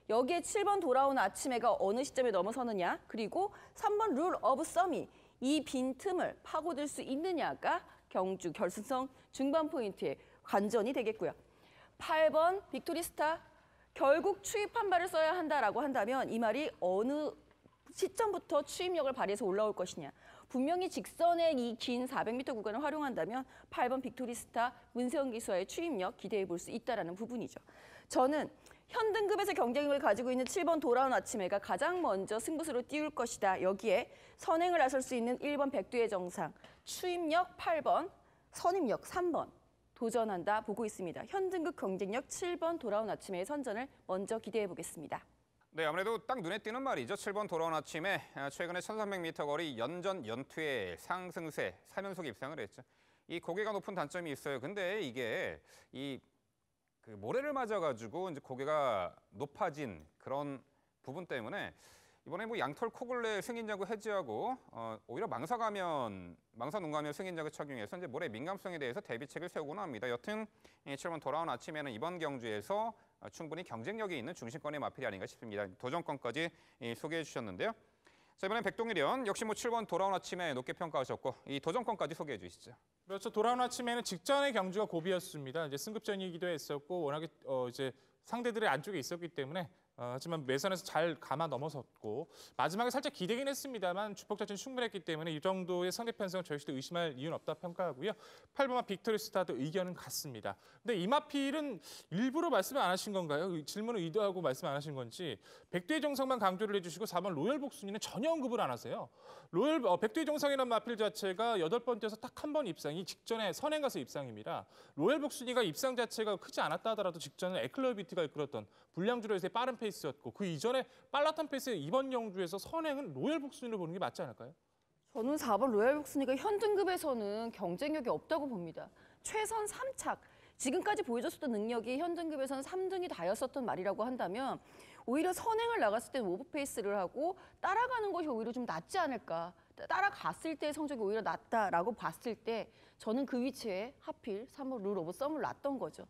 여기에 7번 돌아온 아침에가 어느 시점에 넘어서느냐, 그리고 3번 룰 오브 썸이 이 빈틈을 파고들 수 있느냐가 경주 결승선 중반 포인트의 관전이 되겠고요. 8번 빅토리 스타, 결국 추입 한 발을 써야 한다라고 한다면 이 말이 어느 시점부터 추입력을 발휘해서 올라올 것이냐. 분명히 직선의 이 긴 400m 구간을 활용한다면 8번 빅토리 스타, 문세영 기수와의 추입력 기대해 볼 수 있다는 부분이죠. 저는 현 등급에서 경쟁력을 가지고 있는 7번 돌아온 아침에가 가장 먼저 승부수로 띄울 것이다. 여기에 선행을 나설 수 있는 1번 백두의 정상, 추입력 8번, 선입력 3번. 도전한다 보고 있습니다. 현 등급 경쟁력 7번 돌아온 아침의 선전을 먼저 기대해 보겠습니다. 네, 아무래도 딱 눈에 띄는 말이죠. 7번 돌아온 아침에 최근에 1,300m 거리 연전 연투의 상승세 3연속 입상을 했죠. 이 고개가 높은 단점이 있어요. 근데 이게 그 모래를 맞아가지고 이제 고개가 높아진 그런 부분 때문에 이번에 양털 코굴레 승인자구 해지하고 오히려 망사 눈가면 승인자구 착용해서 이제 모래 민감성에 대해서 대비책을 세우고는 합니다. 여튼 7번 돌아온 아침에는 이번 경주에서 충분히 경쟁력이 있는 중심권의 마필이 아닌가 싶습니다. 도전권까지 소개해 주셨는데요. 자, 이번엔 백동일 의원 역시 7번 돌아온 아침에 높게 평가하셨고 이 도전권까지 소개해 주시죠. 그렇죠. 돌아온 아침에는 직전의 경주가 고비였습니다. 이제 승급전이기도 했었고 워낙에 이제 상대들의 안쪽에 있었기 때문에 하지만 매선에서 잘 감아 넘어섰고 마지막에 살짝 기대긴 했습니다만 주폭 자체는 충분했기 때문에 이 정도의 상대 편성은 저희 시도 의심할 이유는 없다 평가하고요. 8번마 빅토리스타도 의견은 같습니다. 근데 이마필은 일부러 말씀을 안 하신 건가요? 질문을 의도하고 말씀 안 하신 건지 백두의 정상만 강조를 해주시고 4번 로열 복순이는 전혀 언급을 안 하세요. 백두의 정상이라는 마필 자체가 8번 뛰어서 딱 한 번 입상이 직전에 선행 가서 입상입니다. 로열 복순이가 입상 자체가 크지 않았다 하더라도 직전에 에클러비티가 이끌었던 불량주로에서의 빠른 페이스였고 그 이전에 빨랐던 페이스의 이번 경주에서 선행은 로열 복순이로 보는 게 맞지 않을까요? 저는 4번 로얄 복순이가 현 등급에서는 경쟁력이 없다고 봅니다. 최선 3착. 지금까지 보여줬었던 능력이 현 등급에서는 3등이 다였었던 말이라고 한다면 오히려 선행을 나갔을 때는 오버페이스를 하고 따라가는 것이 오히려 좀 낫지 않을까. 따라갔을 때 성적이 오히려 낫다라고 봤을 때 저는 그 위치에 하필 3번 룰 오브 썸을 놨던 거죠.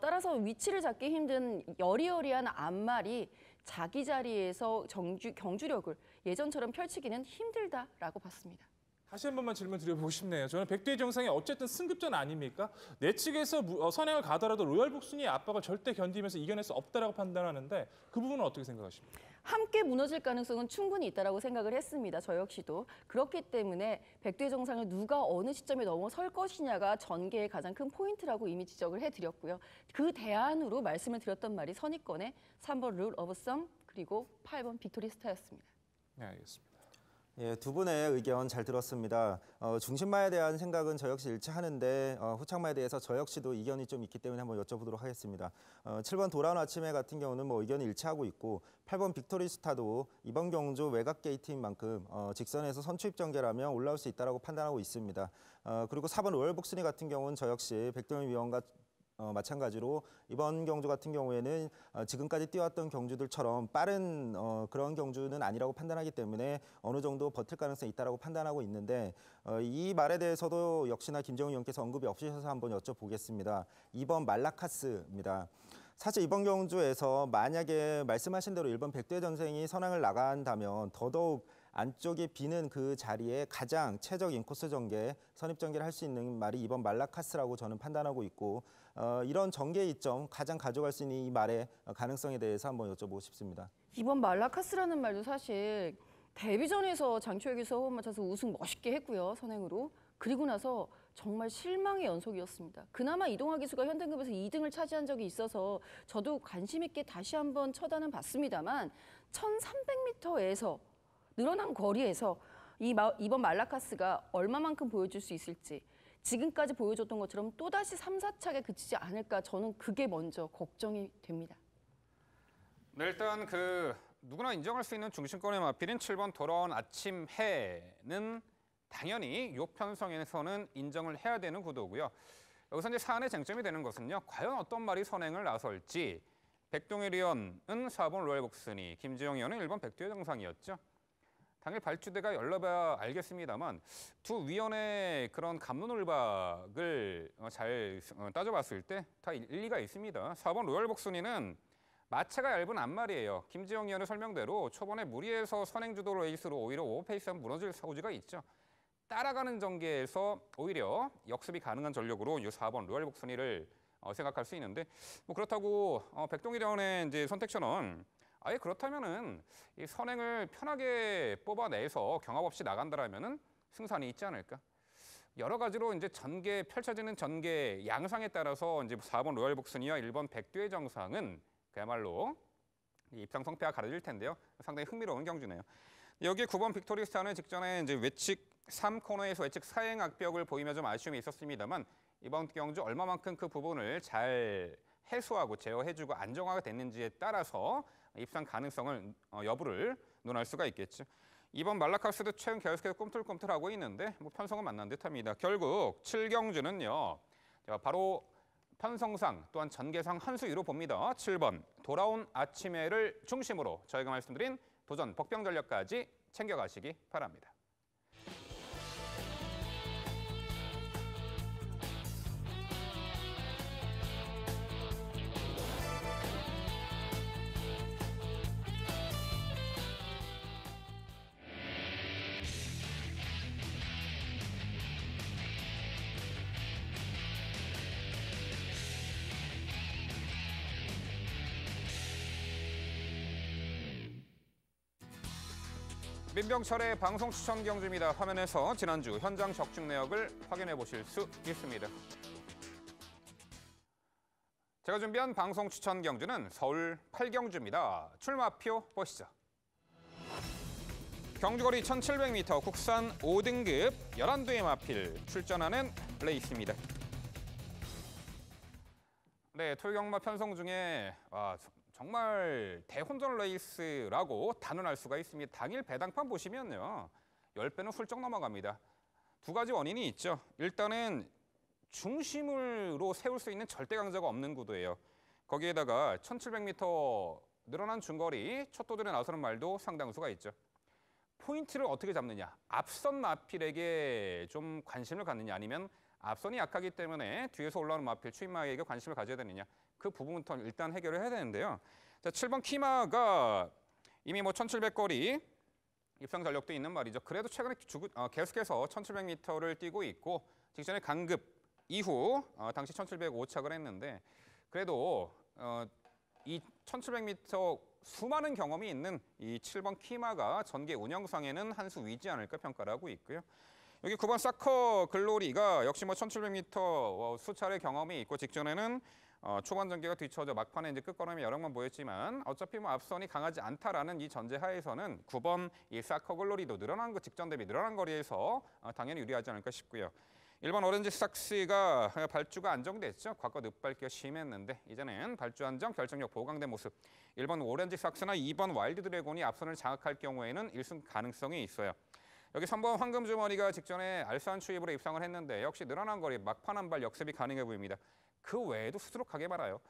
따라서 위치를 잡기 힘든 여리여리한 앞말이 자기 자리에서 경주력을 예전처럼 펼치기는 힘들다라고 봤습니다. 다시 한 번만 질문 드려보고 싶네요. 저는 백두의 정상이 어쨌든 승급전 아닙니까? 내 측에서 선행을 가더라도 로열 복순이의 압박을 절대 견디면서 이겨낼 수 없다라고 판단하는데 그 부분은 어떻게 생각하십니까? 함께 무너질 가능성은 충분히 있다고 생각을 했습니다. 저 역시도. 그렇기 때문에 백두의 정상을 누가 어느 시점에 넘어설 것이냐가 전개의 가장 큰 포인트라고 이미 지적을 해드렸고요. 그 대안으로 말씀을 드렸던 말이 선입권의 3번 룰 오브 썸 그리고 8번 빅토리스타였습니다. 네, 알겠습니다. 예, 두 분의 의견 잘 들었습니다. 중심마에 대한 생각은 저 역시 일치하는데 후착마에 대해서 저 역시도 의견이 좀 있기 때문에 한번 여쭤보도록 하겠습니다. 7번 돌아온 아침에 같은 경우는 뭐 의견이 일치하고 있고 8번 빅토리스타도 이번 경주 외곽 게이트인 만큼 직선에서 선취입 전개라면 올라올 수 있다고 판단하고 있습니다. 그리고 4번 로열 복순이 같은 경우는 저 역시 백동현 위원과 마찬가지로 이번 경주 같은 경우에는 지금까지 뛰어왔던 경주들처럼 빠른 그런 경주는 아니라고 판단하기 때문에 어느 정도 버틸 가능성이 있다고 판단하고 있는데 이 말에 대해서도 역시나 김정은 의원께서 언급이 없으셔서 한번 여쭤보겠습니다. 2번 말라카스입니다. 사실 이번 경주에서 만약에 말씀하신 대로 1번 백두의 전생이 선행을 나간다면 더더욱 안쪽에 비는 그 자리에 가장 최적 인코스 전개, 선입 전개를 할 수 있는 말이 이번 말라카스라고 저는 판단하고 있고 이런 전개 이점 가장 가져갈 수 있는 이 말의 가능성에 대해서 한번 여쭤보고 싶습니다. 이번 말라카스라는 말도 사실 데뷔전에서 장초혁에서 호흡 맞춰서 우승 멋있게 했고요. 선행으로. 그리고 나서 정말 실망의 연속이었습니다. 그나마 이동화 기수가 현등급에서 2등을 차지한 적이 있어서 저도 관심 있게 다시 한번 쳐다는 봤습니다만 1300m에서 늘어난 거리에서 이번 말라카스가 얼마만큼 보여줄 수 있을지 지금까지 보여줬던 것처럼 또다시 3, 4착에 그치지 않을까 저는 그게 먼저 걱정이 됩니다. 네, 일단 누구나 인정할 수 있는 중심권의 마필인 7번 돌아온 아침 해는 당연히 요 편성에서는 인정을 해야 되는 구도고요. 여기서 이제 사안의 쟁점이 되는 것은요. 과연 어떤 말이 선행을 나설지 백동일 의원은 4번 로얄 복순이, 김지영 의원은 1번 백두의 정상이었죠. 당일 발주대가 열려봐야 알겠습니다만 두 위원의 그런 갑론을박을 잘 따져봤을 때 다 일리가 있습니다. 4번 로열 복순이는 마체가 얇은 앞말이에요. 김지영 의원의 설명대로 초반에 무리해서 선행주도 레이스로 오히려 오버페이스하면 무너질 소지가 있죠. 따라가는 전개에서 오히려 역습이 가능한 전력으로 이 4번 로열 복순이를 생각할 수 있는데 뭐 그렇다고 백동일 의원의 이제 선택처는 아예 그렇다면은 이 선행을 편하게 뽑아내서 경합 없이 나간다라면은 승산이 있지 않을까? 여러 가지로 이제 펼쳐지는 전개 양상에 따라서 이제 4번 로열 복순이와 1번 백두의 정상은 그야말로 입상 성패가 가려질 텐데요. 상당히 흥미로운 경주네요. 여기 9번 빅토리스타는 직전에 이제 외측 3코너에서 외측 사행 악벽을 보이며 좀 아쉬움이 있었습니다만 이번 경주 얼마만큼 그 부분을 잘 해소하고 제어해주고 안정화가 됐는지에 따라서 입상 가능성을 여부를 논할 수가 있겠죠. 이번 말라카스도 최근 계속해서 꿈틀꿈틀하고 있는데 뭐 편성은 만난 듯합니다. 결국 7경주는요. 바로 편성상 또한 전개상 한 수 위로 봅니다. 7번 돌아온 아침해를 중심으로 저희가 말씀드린 도전 복병전력까지 챙겨가시기 바랍니다. 민병철의 방송 추천 경주입니다. 화면에서 지난주 현장 적중 내역을 확인해 보실 수 있습니다. 제가 준비한 방송 추천 경주는 서울 8경주입니다. 출마표 보시죠. 경주거리 1700m 국산 5등급 11두의 마필 출전하는 레이스입니다. 네, 토요경마 편성 중에 정말 대혼전 레이스라고 단언할 수가 있습니다. 당일 배당판 보시면요. 10배는 훌쩍 넘어갑니다. 두 가지 원인이 있죠. 일단은 중심으로 세울 수 있는 절대 강자가 없는 구도예요. 거기에다가 1700m 늘어난 중거리 첫 도전에 나서는 말도 상당수가 있죠. 포인트를 어떻게 잡느냐. 앞선 마필에게 좀 관심을 갖느냐 아니면 앞선이 약하기 때문에 뒤에서 올라오는 마필 추임마에게 관심을 가져야 되느냐. 그 부분부터 일단 해결을 해야 되는데요. 자, 7번 키마가 이미 1700거리 입상 전력도 있는 말이죠. 그래도 최근에 계속해서 1700m를 뛰고 있고 직전에 강급 이후 당시 1705착을 했는데 그래도 이 1700m 수많은 경험이 있는 이 7번 키마가 전개 운영상에는 한 수 위지 않을까 평가를 하고 있고요. 여기 9번 사커 글로리가 역시 1700m 수차례 경험이 있고 직전에는 초반 전개가 뒤쳐져 막판에 이제 끝걸음이 여러 번 보였지만 어차피 앞선이 강하지 않다라는 이 전제 하에서는 9번 이 사커 글로리도 늘어난 거 직전 대비 늘어난 거리에서 당연히 유리하지 않을까 싶고요. 1번 오렌지 삭스가 발주가 안정됐죠. 과거 늪밟기가 심했는데 이제는 발주 안정, 결정력 보강된 모습. 1번 오렌지 삭스나 2번 와일드 드래곤이 앞선을 장악할 경우에는 1승 가능성이 있어요. 여기 3번 황금주머니가 직전에 알싸한 추입으로 입상을 했는데 역시 늘어난 거리 막판 한 발 역습이 가능해 보입니다. 그 외에도 수두룩하게 말아요.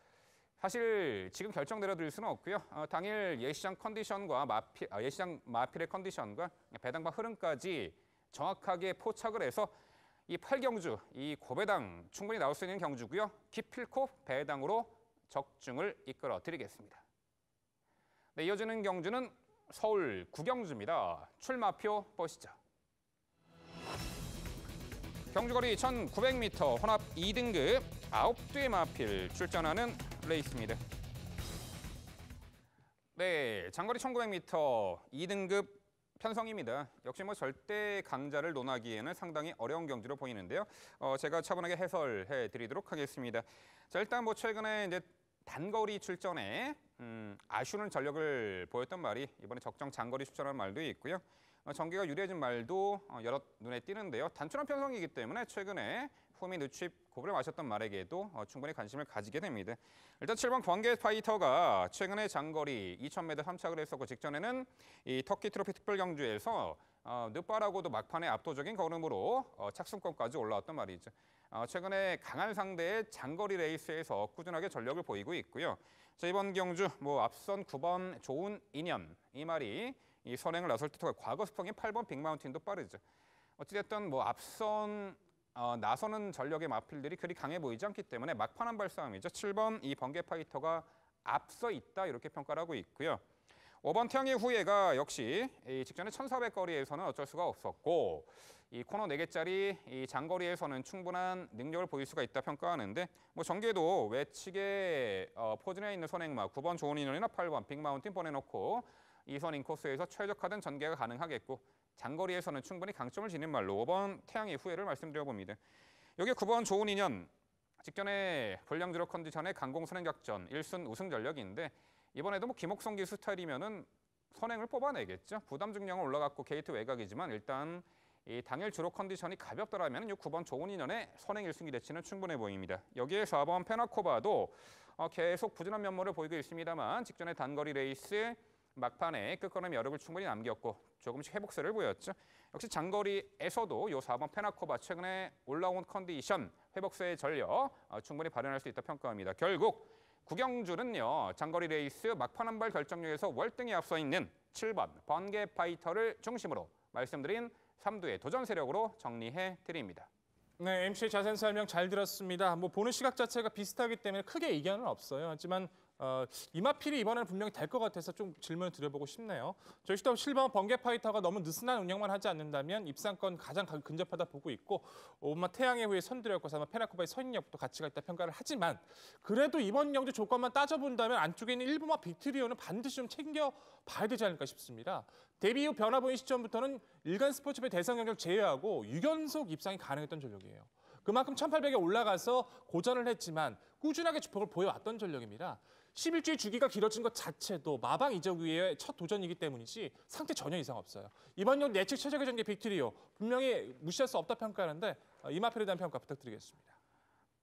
사실 지금 결정 내려드릴 수는 없고요. 당일 예시장 컨디션과 예시장 마필의 컨디션과 배당과 흐름까지 정확하게 포착을 해서 이 8경주, 이 고배당 충분히 나올 수 있는 경주고요. 기필코 배당으로 적중을 이끌어 드리겠습니다. 네, 이어지는 경주는 서울 9경주입니다. 출마표 보시죠. 경주거리 1900m 혼합 2등급 9두의 마필 출전하는 레이스입니다. 네, 장거리 1900m 2등급 편성입니다. 역시 절대 강자를 논하기에는 상당히 어려운 경주로 보이는데요. 제가 차분하게 해설해 드리도록 하겠습니다. 자, 일단 최근에 이제 단거리 출전에 아쉬운 전력을 보였던 말이 이번에 적정 장거리 출전한 말도 있고요. 전개가 유리해진 말도 여러 눈에 띄는데요. 단순한 편성이기 때문에 최근에 홈이 늦추입 고비를 마셨던 말에게도 충분히 관심을 가지게 됩니다. 일단 7번 번개 파이터가 최근에 장거리 2000m 3착을 했었고 직전에는 이 터키 트로피 특별 경주에서 늦바라고도 막판에 압도적인 걸음으로 착승권까지 올라왔던 말이죠. 최근에 강한 상대의 장거리 레이스에서 꾸준하게 전력을 보이고 있고요. 자, 이번 경주 앞선 9번 좋은 인연 이 말이 이 선행을 나설 때 과거 스펑인 8번 빅마운틴도 빠르죠. 어찌됐든 앞선 나서는 전력의 마필들이 그리 강해 보이지 않기 때문에 막판 한 발 싸움이죠. 7번 이 번개 파이터가 앞서 있다 이렇게 평가를 하고 있고요. 5번 태양의 후예가 역시 이 직전에 1400거리에서는 어쩔 수가 없었고 이 코너 4개짜리 이 장거리에서는 충분한 능력을 보일 수가 있다 평가하는데 전개도 외측에 포진해 있는 선행마 9번 좋은 인연이나 8번 빅마운틴 보내놓고 이선 인코스에서 최적화된 전개가 가능하겠고 장거리에서는 충분히 강점을 지닌 말로 5번 태양의 후예를 말씀드려봅니다. 여기 9번 좋은 인연 직전에 불량주력 컨디션의 강공 선행작전 1순 우승 전력인데 이번에도 김옥성 기수 스타일이면은 선행을 뽑아내겠죠. 부담 중량은 올라갔고 게이트 외곽이지만 일단 이 당일 주로 컨디션이 가볍더라면 9번 좋은 인연의 선행 1승 기대치는 충분해 보입니다. 여기에 4번 페나코바도 계속 부진한 면모를 보이고 있습니다만 직전에 단거리 레이스 막판에 끝걸음 여력을 충분히 남겼고 조금씩 회복세를 보였죠. 역시 장거리에서도 이 4번 페나코바 최근에 올라온 컨디션, 회복세의 전력 충분히 발현할 수 있다 평가합니다. 결국 구경주는요. 장거리 레이스 막판 한 발 결정력에서 월등히 앞서 있는 7번 번개 파이터를 중심으로 말씀드린 3두의 도전 세력으로 정리해 드립니다. 네, MC의 자세한 설명 잘 들었습니다. 보는 시각 자체가 비슷하기 때문에 크게 이견은 없어요. 하지만 이마필이 이번에는 분명히 될 것 같아서 좀 질문을 드려보고 싶네요. 저희 시도 7번 번개 파이터가 너무 느슨한 운영만 하지 않는다면 입상권 가장 근접하다 보고 있고 5번 태양의 후예 선두였고 4번 페나코바의 선인력도 가치가 있다 평가를 하지만 그래도 이번 경주 조건만 따져본다면 안쪽에 있는 1번과 빅트리오는 반드시 좀 챙겨봐야 되지 않을까 싶습니다. 데뷔 이후 변화 보인 시점부터는 일간 스포츠배 대상 경기를 제외하고 6연속 입상이 가능했던 전력이에요. 그만큼 1800에 올라가서 고전을 했지만 꾸준하게 주폭을 보여왔던 전력입니다. 11주의 주기가 길어진 것 자체도 마방 이적 위의 첫 도전이기 때문이지 상태 전혀 이상 없어요. 이번 연 예측 최적의 전개 빅트리오 분명히 무시할 수 없다 평가하는데 이마필에 대한 평가 부탁드리겠습니다.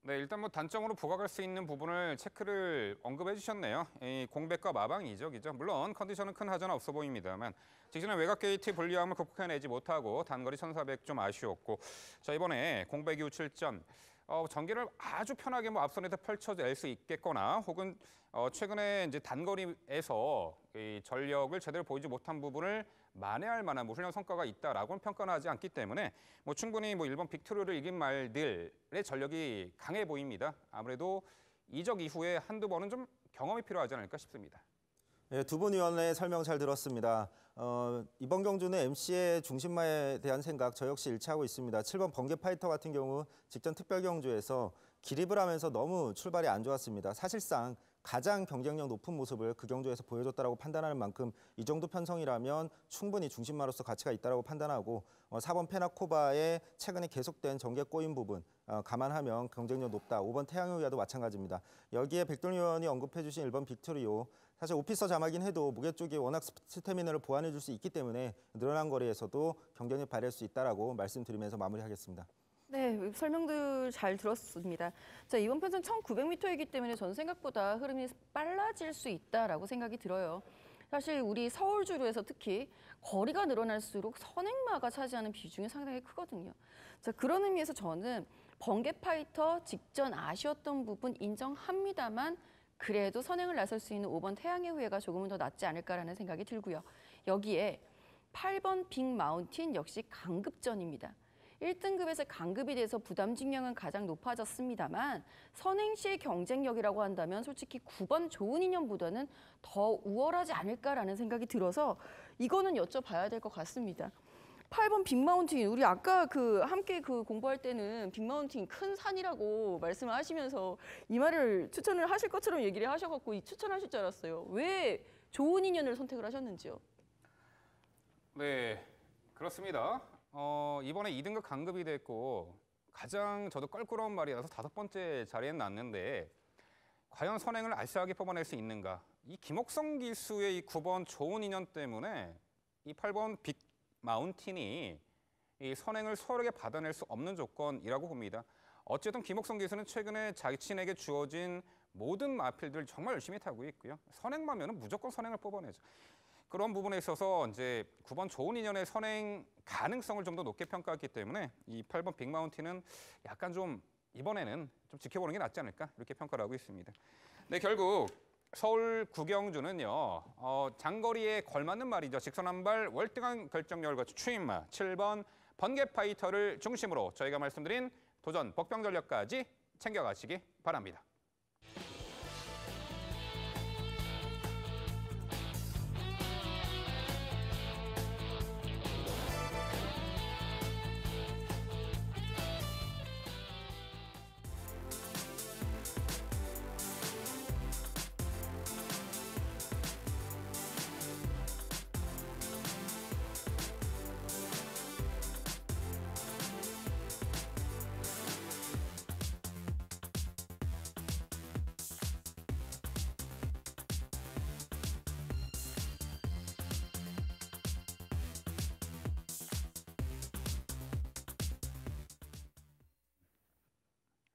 네, 일단 뭐 단점으로 부각할 수 있는 부분을 체크를 언급해 주셨네요. 이 공백과 마방 이적이죠. 물론 컨디션은 큰 하자는 없어 보입니다만 직전에 외곽 게이트 분리함을 극복해내지 못하고 단거리 1400 좀 아쉬웠고 자 이번에 공백 이후 출전 전개를 아주 편하게 뭐 앞선에서 펼쳐낼 수 있겠거나 혹은 최근에 이제 단거리에서 이 전력을 제대로 보이지 못한 부분을 만회할 만한 뭐 훌륭한 성과가 있다라고는 평가는 하지 않기 때문에 뭐 충분히 뭐 일본 빅토리오를 이긴 말들의 전력이 강해 보입니다. 아무래도 이적 이후에 한두 번은 좀 경험이 필요하지 않을까 싶습니다. 네, 두 분 위원의 설명 잘 들었습니다. 이번 경주는 MC의 중심마에 대한 생각 저 역시 일치하고 있습니다. 7번 번개 파이터 같은 경우 직전 특별 경주에서 기립을 하면서 너무 출발이 안 좋았습니다. 사실상 가장 경쟁력 높은 모습을 그 경주에서 보여줬다고 판단하는 만큼 이 정도 편성이라면 충분히 중심마로서 가치가 있다고 판단하고 4번 페나코바의 최근에 계속된 전개 꼬인 부분 감안하면 경쟁력 높다. 5번 태양요야도 마찬가지입니다. 여기에 백돌 의원이 언급해 주신 1번 빅토리오 사실 오피서 자마긴 해도 무게 쪽이 워낙 스태미너를 보완해 줄 수 있기 때문에 늘어난 거리에서도 경쟁력 발휘할 수 있다라고 말씀드리면서 마무리하겠습니다. 네, 설명들 잘 들었습니다. 자, 이번 편선 1900m이기 때문에 저는 생각보다 흐름이 빨라질 수 있다라고 생각이 들어요. 사실 우리 서울주로에서 특히 거리가 늘어날수록 선행마가 차지하는 비중이 상당히 크거든요. 자, 그런 의미에서 저는 번개 파이터 직전 아쉬웠던 부분 인정합니다만 그래도 선행을 나설 수 있는 5번 태양의 후예가 조금은 더 낫지 않을까라는 생각이 들고요. 여기에 8번 빅 마운틴 역시 강급전입니다. 1등급에서 강급이 돼서 부담 증명은 가장 높아졌습니다만 선행 시의 경쟁력이라고 한다면 솔직히 9번 좋은 인연보다는 더 우월하지 않을까라는 생각이 들어서 이거는 여쭤봐야 될 것 같습니다. 8번 빅마운틴, 우리 아까 함께 공부할 때는 빅마운틴 큰 산이라고 말씀을 하시면서 이 말을 추천을 하실 것처럼 얘기를 하셔갖고 추천하실 줄 알았어요. 왜 좋은 인연을 선택을 하셨는지요? 네, 그렇습니다. 이번에 2등급 강급이 됐고 가장 저도 껄끄러운 말이 나서 5번째 자리에 났는데 과연 선행을 알싸하게 뽑아낼 수 있는가? 이 김옥성 기수의 이 9번 좋은 인연 때문에 이 8번 빅 마운틴이 이 선행을 수월하게 받아낼 수 없는 조건이라고 봅니다. 어쨌든 김옥성 기수는 최근에 자신에게 주어진 모든 마필들을 정말 열심히 타고 있고요. 선행마면은 무조건 선행을 뽑아내죠. 그런 부분에 있어서 이제 9번 좋은 인연의 선행 가능성을 좀 더 높게 평가했기 때문에 이 8번 빅마운틴은 약간 좀 이번에는 좀 지켜보는 게 낫지 않을까 이렇게 평가를 하고 있습니다. 네, 결국 서울 구경주는요. 장거리에 걸맞는 말이죠. 직선 한발 월등한 결정력을 갖춘 추임마 7번 번개 파이터를 중심으로 저희가 말씀드린 도전 복병 전력까지 챙겨가시기 바랍니다.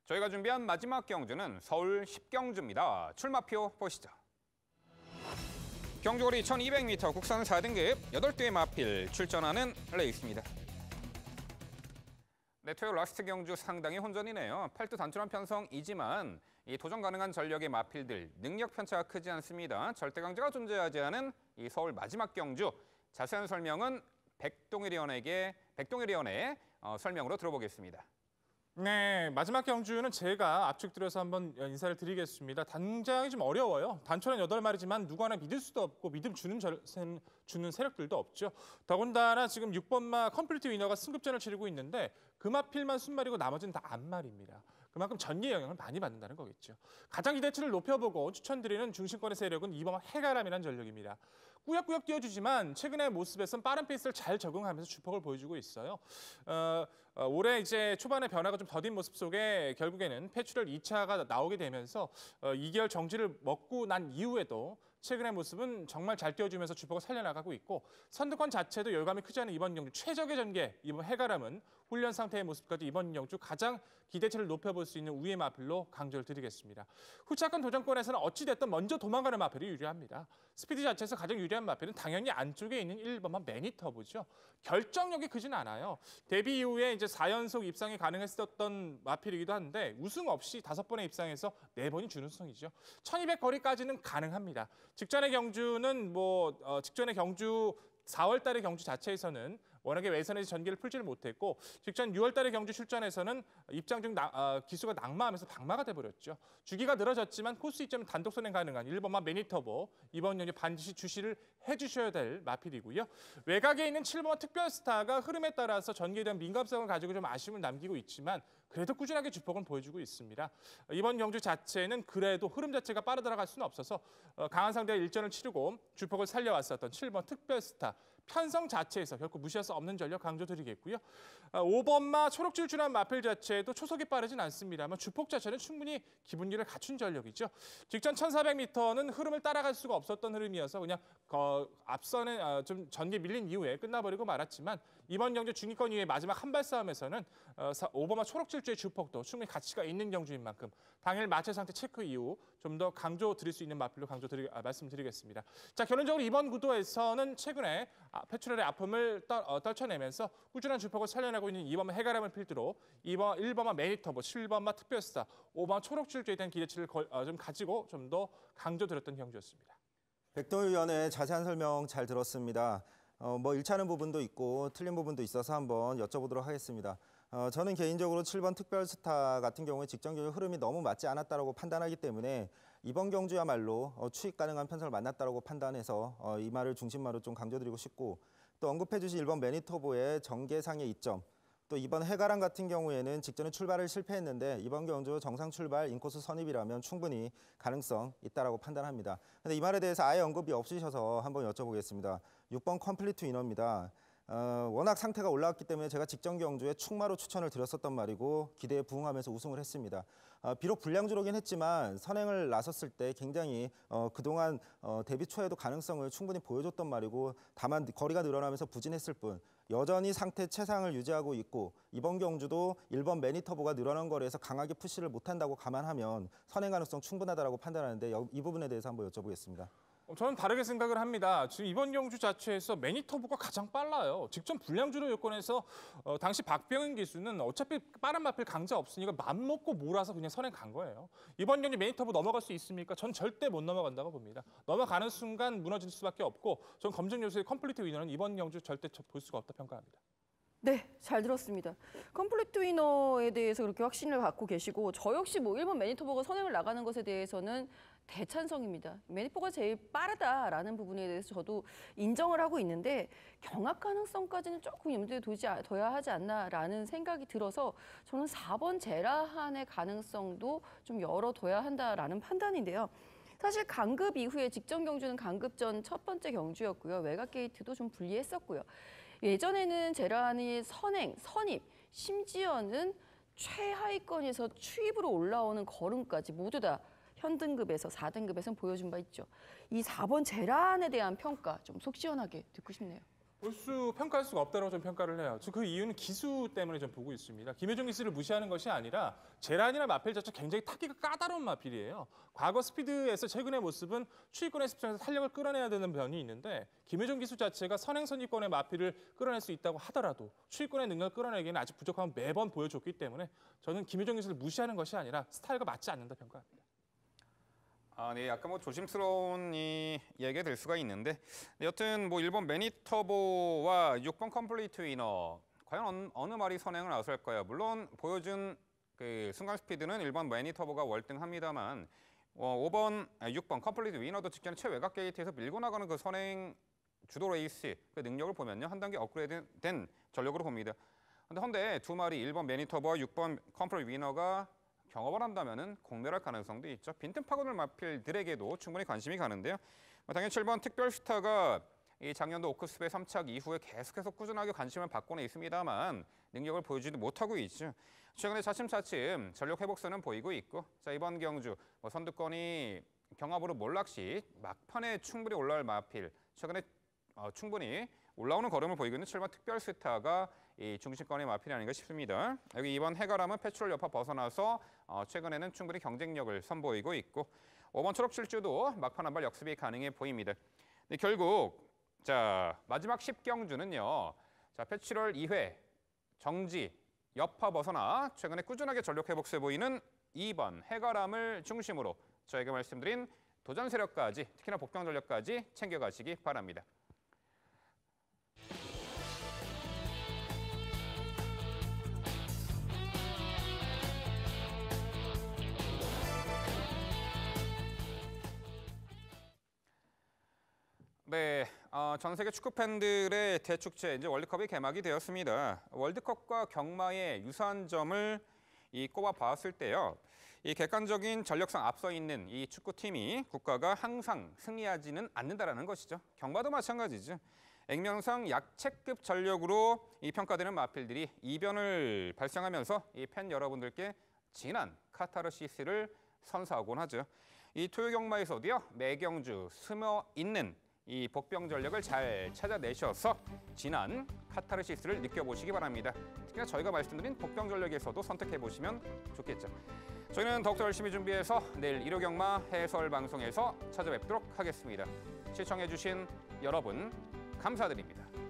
저희가 준비한 마지막 경주는 서울 10경주입니다. 출마표 보시죠. 경주거리 1200m 국산 4등급 8대의 마필 출전하는 레이스입니다. 네, 토요 라스트 경주 상당히 혼전이네요. 8두 단촐한 편성이지만 이 도전 가능한 전력의 마필들 능력 편차가 크지 않습니다. 절대 강자가 존재하지 않은 이 서울 마지막 경주 자세한 설명은 백동일 의원의 설명으로 들어보겠습니다. 네, 마지막 경주는 제가 압축드려서 한번 인사를 드리겠습니다. 당장이 좀 어려워요. 단초는 8마리지만 누구 하나 믿을 수도 없고 믿음 주는 세력들도 없죠. 더군다나 지금 6번마 컴플리트 위너가 승급전을 치르고 있는데 금화필만 순말이고 나머지는 다 암말입니다. 그만큼 전기의 영향을 많이 받는다는 거겠죠. 가장 기대치를 높여보고 추천드리는 중심권의 세력은 2번 해가람이라는 전력입니다. 꾸역꾸역 뛰어주지만 최근의 모습에선 빠른 페이스를 잘 적응하면서 주폭을 보여주고 있어요. 올해 이제 초반에 변화가 좀 더딘 모습 속에 결국에는 패출혈 2차가 나오게 되면서 2개월 정지를 먹고 난 이후에도 최근의 모습은 정말 잘 뛰어주면서 주폭을 살려나가고 있고 선두권 자체도 열감이 크지 않은 이번 경주 최적의 전개 이번 해가람은 훈련 상태의 모습까지 이번 경주 가장 기대치를 높여볼 수 있는 우위의 마필로 강조를 드리겠습니다. 후차권 도전권에서는 어찌됐든 먼저 도망가는 마필이 유리합니다. 스피드 자체에서 가장 유리한 마필은 당연히 안쪽에 있는 1번만 매니터보죠. 결정력이 크진 않아요. 데뷔 이후에 이제 4연속 입상이 가능했었던 마필이기도 한데 우승 없이 5번의 입상에서 4번이 준우승이죠. 1200 거리까지는 가능합니다. 직전의 경주는 직전의 경주 4월 달의 경주 자체에서는 워낙에 외선에서 전기를 풀지를 못했고 직전 6월 달의 경주 출전에서는 입장 중 기수가 낙마하면서 박마가 돼버렸죠. 주기가 늘어졌지만 코스 이점은 단독 선행 가능한 1번마 매니터보 이번 연휴 반드시 주시를 해주셔야 될 마필이고요. 외곽에 있는 7번마 특별스타가 흐름에 따라서 전기에 대한 민감성을 가지고 좀 아쉬움을 남기고 있지만 그래도 꾸준하게 주폭은 보여주고 있습니다. 이번 경주 자체는 그래도 흐름 자체가 빠르 들어갈 수는 없어서 강한 상대와 일전을 치르고 주폭을 살려왔었던 7번 특별스타 편성 자체에서 결코 무시할 수 없는 전력 강조드리겠고요. 5번마 초록질줄한 마필 자체도 초속이 빠르진 않습니다만 주폭 자체는 충분히 기본기를 갖춘 전력이죠. 직전 1400m는 흐름을 따라갈 수가 없었던 흐름이어서 그냥 앞선에 좀 전개 밀린 이후에 끝나버리고 말았지만 이번 경주 중위권 이후에 마지막 한발 싸움에서는 5번마 초록질주의 주폭도 충분히 가치가 있는 경주인 만큼 당일 마체 상태 체크 이후 좀 더 강조 드릴 수 있는 마필로 말씀드리겠습니다. 자, 결론적으로 이번 구도에서는 최근에 패출혈의 아픔을 떨쳐내면서 꾸준한 주폭을 살려내고 있는 2번마 해가람을 필두로 1번마 매니터보, 7번마 특별스타, 5번마 초록질주에 대한 기대치를 좀 가지고 좀 더 강조드렸던 경주였습니다. 백동희 위원의 자세한 설명 잘 들었습니다. 일치하는 부분도 있고 틀린 부분도 있어서 한번 여쭤보도록 하겠습니다. 저는 개인적으로 7번 특별스타 같은 경우에 직전 경주 흐름이 너무 맞지 않았다고 판단하기 때문에 이번 경주야말로 추익 가능한 편성을 만났다고 판단해서 이 말을 중심으로 좀 강조드리고 싶고 또 언급해 주신 1번 매니터보의 전개상의 이점 또 이번 해가람 같은 경우에는 직전에 출발을 실패했는데 이번 경주 정상 출발 인코스 선입이라면 충분히 가능성 있다라고 판단합니다. 근데 이 말에 대해서 아예 언급이 없으셔서 한번 여쭤보겠습니다. 6번 컴플리트 위너입니다. 워낙 상태가 올라왔기 때문에 제가 직전 경주에 충마로 추천을 드렸었던 말이고 기대에 부응하면서 우승을 했습니다. 비록 불량주로긴 했지만 선행을 나섰을 때 굉장히 그동안 데뷔 초에도 가능성을 충분히 보여줬던 말이고 다만 거리가 늘어나면서 부진했을 뿐 여전히 상태 최상을 유지하고 있고 이번 경주도 1번 매니터보가 늘어난 거리에서 강하게 푸시를 못한다고 감안하면 선행 가능성 충분하다고 판단하는데 이 부분에 대해서 한번 여쭤보겠습니다. 저는 다르게 생각을 합니다. 지금 이번 경주 자체에서 매니터보가 가장 빨라요. 직전 불량주로 요건에서 당시 박병인 기수는 어차피 빠른 마필 강자 없으니까 맘먹고 몰아서 그냥 선행 간 거예요. 이번 경주 매니터보 넘어갈 수 있습니까? 전 절대 못 넘어간다고 봅니다. 넘어가는 순간 무너질 수밖에 없고 전 검증 요소의 컴플리트 위너는 이번 경주 절대 볼 수가 없다 평가합니다. 네, 잘 들었습니다. 컴플리트 위너에 대해서 그렇게 확신을 갖고 계시고 저 역시 1번 매니터보가 선행을 나가는 것에 대해서는 대찬성입니다. 매니터보가 제일 빠르다라는 부분에 대해서 저도 인정을 하고 있는데 경합 가능성까지는 조금 염두에 둬야 하지 않나라는 생각이 들어서 저는 4번 제라한의 가능성도 좀 열어둬야 한다라는 판단인데요. 사실 강급 이후에 직전 경주는 강급 전 첫 번째 경주였고요. 외곽 게이트도 좀 불리했었고요. 예전에는 제라한이 선행, 선입, 심지어는 최하위권에서 추입으로 올라오는 걸음까지 모두 다 현등급에서 4등급에서는 보여준 바 있죠. 이 4번 제라한에 대한 평가 좀 속 시원하게 듣고 싶네요. 평가할 수가 없다고 좀 평가를 해요. 그 이유는 기수 때문에 좀 보고 있습니다. 김효정 기수를 무시하는 것이 아니라 제란이나 마필 자체 굉장히 타기가 까다로운 마필이에요. 과거 스피드에서 최근의 모습은 추위권의 습성에서 탄력을 끌어내야 되는 면이 있는데 김효정 기수 자체가 선행선입권의 마필을 끌어낼 수 있다고 하더라도 추위권의 능력을 끌어내기에는 아직 부족함을 매번 보여줬기 때문에 저는 김효정 기수를 무시하는 것이 아니라 스타일과 맞지 않는다 평가합니다. 네, 약간 조심스러운 이 얘기가 될 수가 있는데 여튼 1번 매니터보와 6번 컴플리트 위너 과연 어느 말이 선행을 나설까요? 물론 보여준 그 순간 스피드는 1번 매니터보가 월등합니다만 5번, 6번 컴플리트 위너도 직전에 최외곽 게이트에서 밀고 나가는 그 선행 주도 레이스 그 능력을 보면요. 한 단계 업그레이드된 전력으로 봅니다. 그런데 두 마리 1번 매니터보와 6번 컴플리트 위너가 경험을 한다면은 공멸할 가능성도 있죠. 빈틈 파고들 마필들에게도 충분히 관심이 가는데요. 당연히 7번 특별스타가 이 작년도 오크스배 3착 이후에 계속해서 꾸준하게 관심을 받고는 있습니다만 능력을 보여주지 못하고 있죠. 최근에 차츰차츰 전력 회복세는 보이고 있고 자 이번 경주 선두권이 경합으로 몰락시 막판에 충분히 올라올 마필 최근에 충분히 올라오는 걸음을 보이고 있는 7번 특별스타가 이 중심권의 마필이 아닌가 싶습니다. 여기 2번 해가람은 페트롤 여파 벗어나서 최근에는 충분히 경쟁력을 선보이고 있고 5번 초록칠주도 막판 한 발 역습이 가능해 보입니다. 근데 결국 자 마지막 10경주는요. 자 페트롤 2회 정지 여파 벗어나 최근에 꾸준하게 전력 회복세 보이는 2번 해가람을 중심으로 저희가 말씀드린 도전 세력까지 특히나 복병 전력까지 챙겨가시기 바랍니다. 네, 전 세계 축구 팬들의 대축제 이제 월드컵이 개막이 되었습니다. 월드컵과 경마의 유사한 점을 꼽아 봤을 때요. 이 객관적인 전력상 앞서 있는 이 축구팀이 국가가 항상 승리하지는 않는다라는 것이죠. 경마도 마찬가지죠. 액면상 약체급 전력으로 이 평가되는 마필들이 이변을 발생하면서 이 팬 여러분들께 진한 카타르시스를 선사하곤 하죠. 이 토요 경마에서도요. 매경주 숨어 있는 이 복병 전력을 잘 찾아내셔서 진한 카타르시스를 느껴보시기 바랍니다. 특히나 저희가 말씀드린 복병 전력에서도 선택해보시면 좋겠죠. 저희는 더욱더 열심히 준비해서 내일 1호 경마 해설 방송에서 찾아뵙도록 하겠습니다. 시청해주신 여러분 감사드립니다.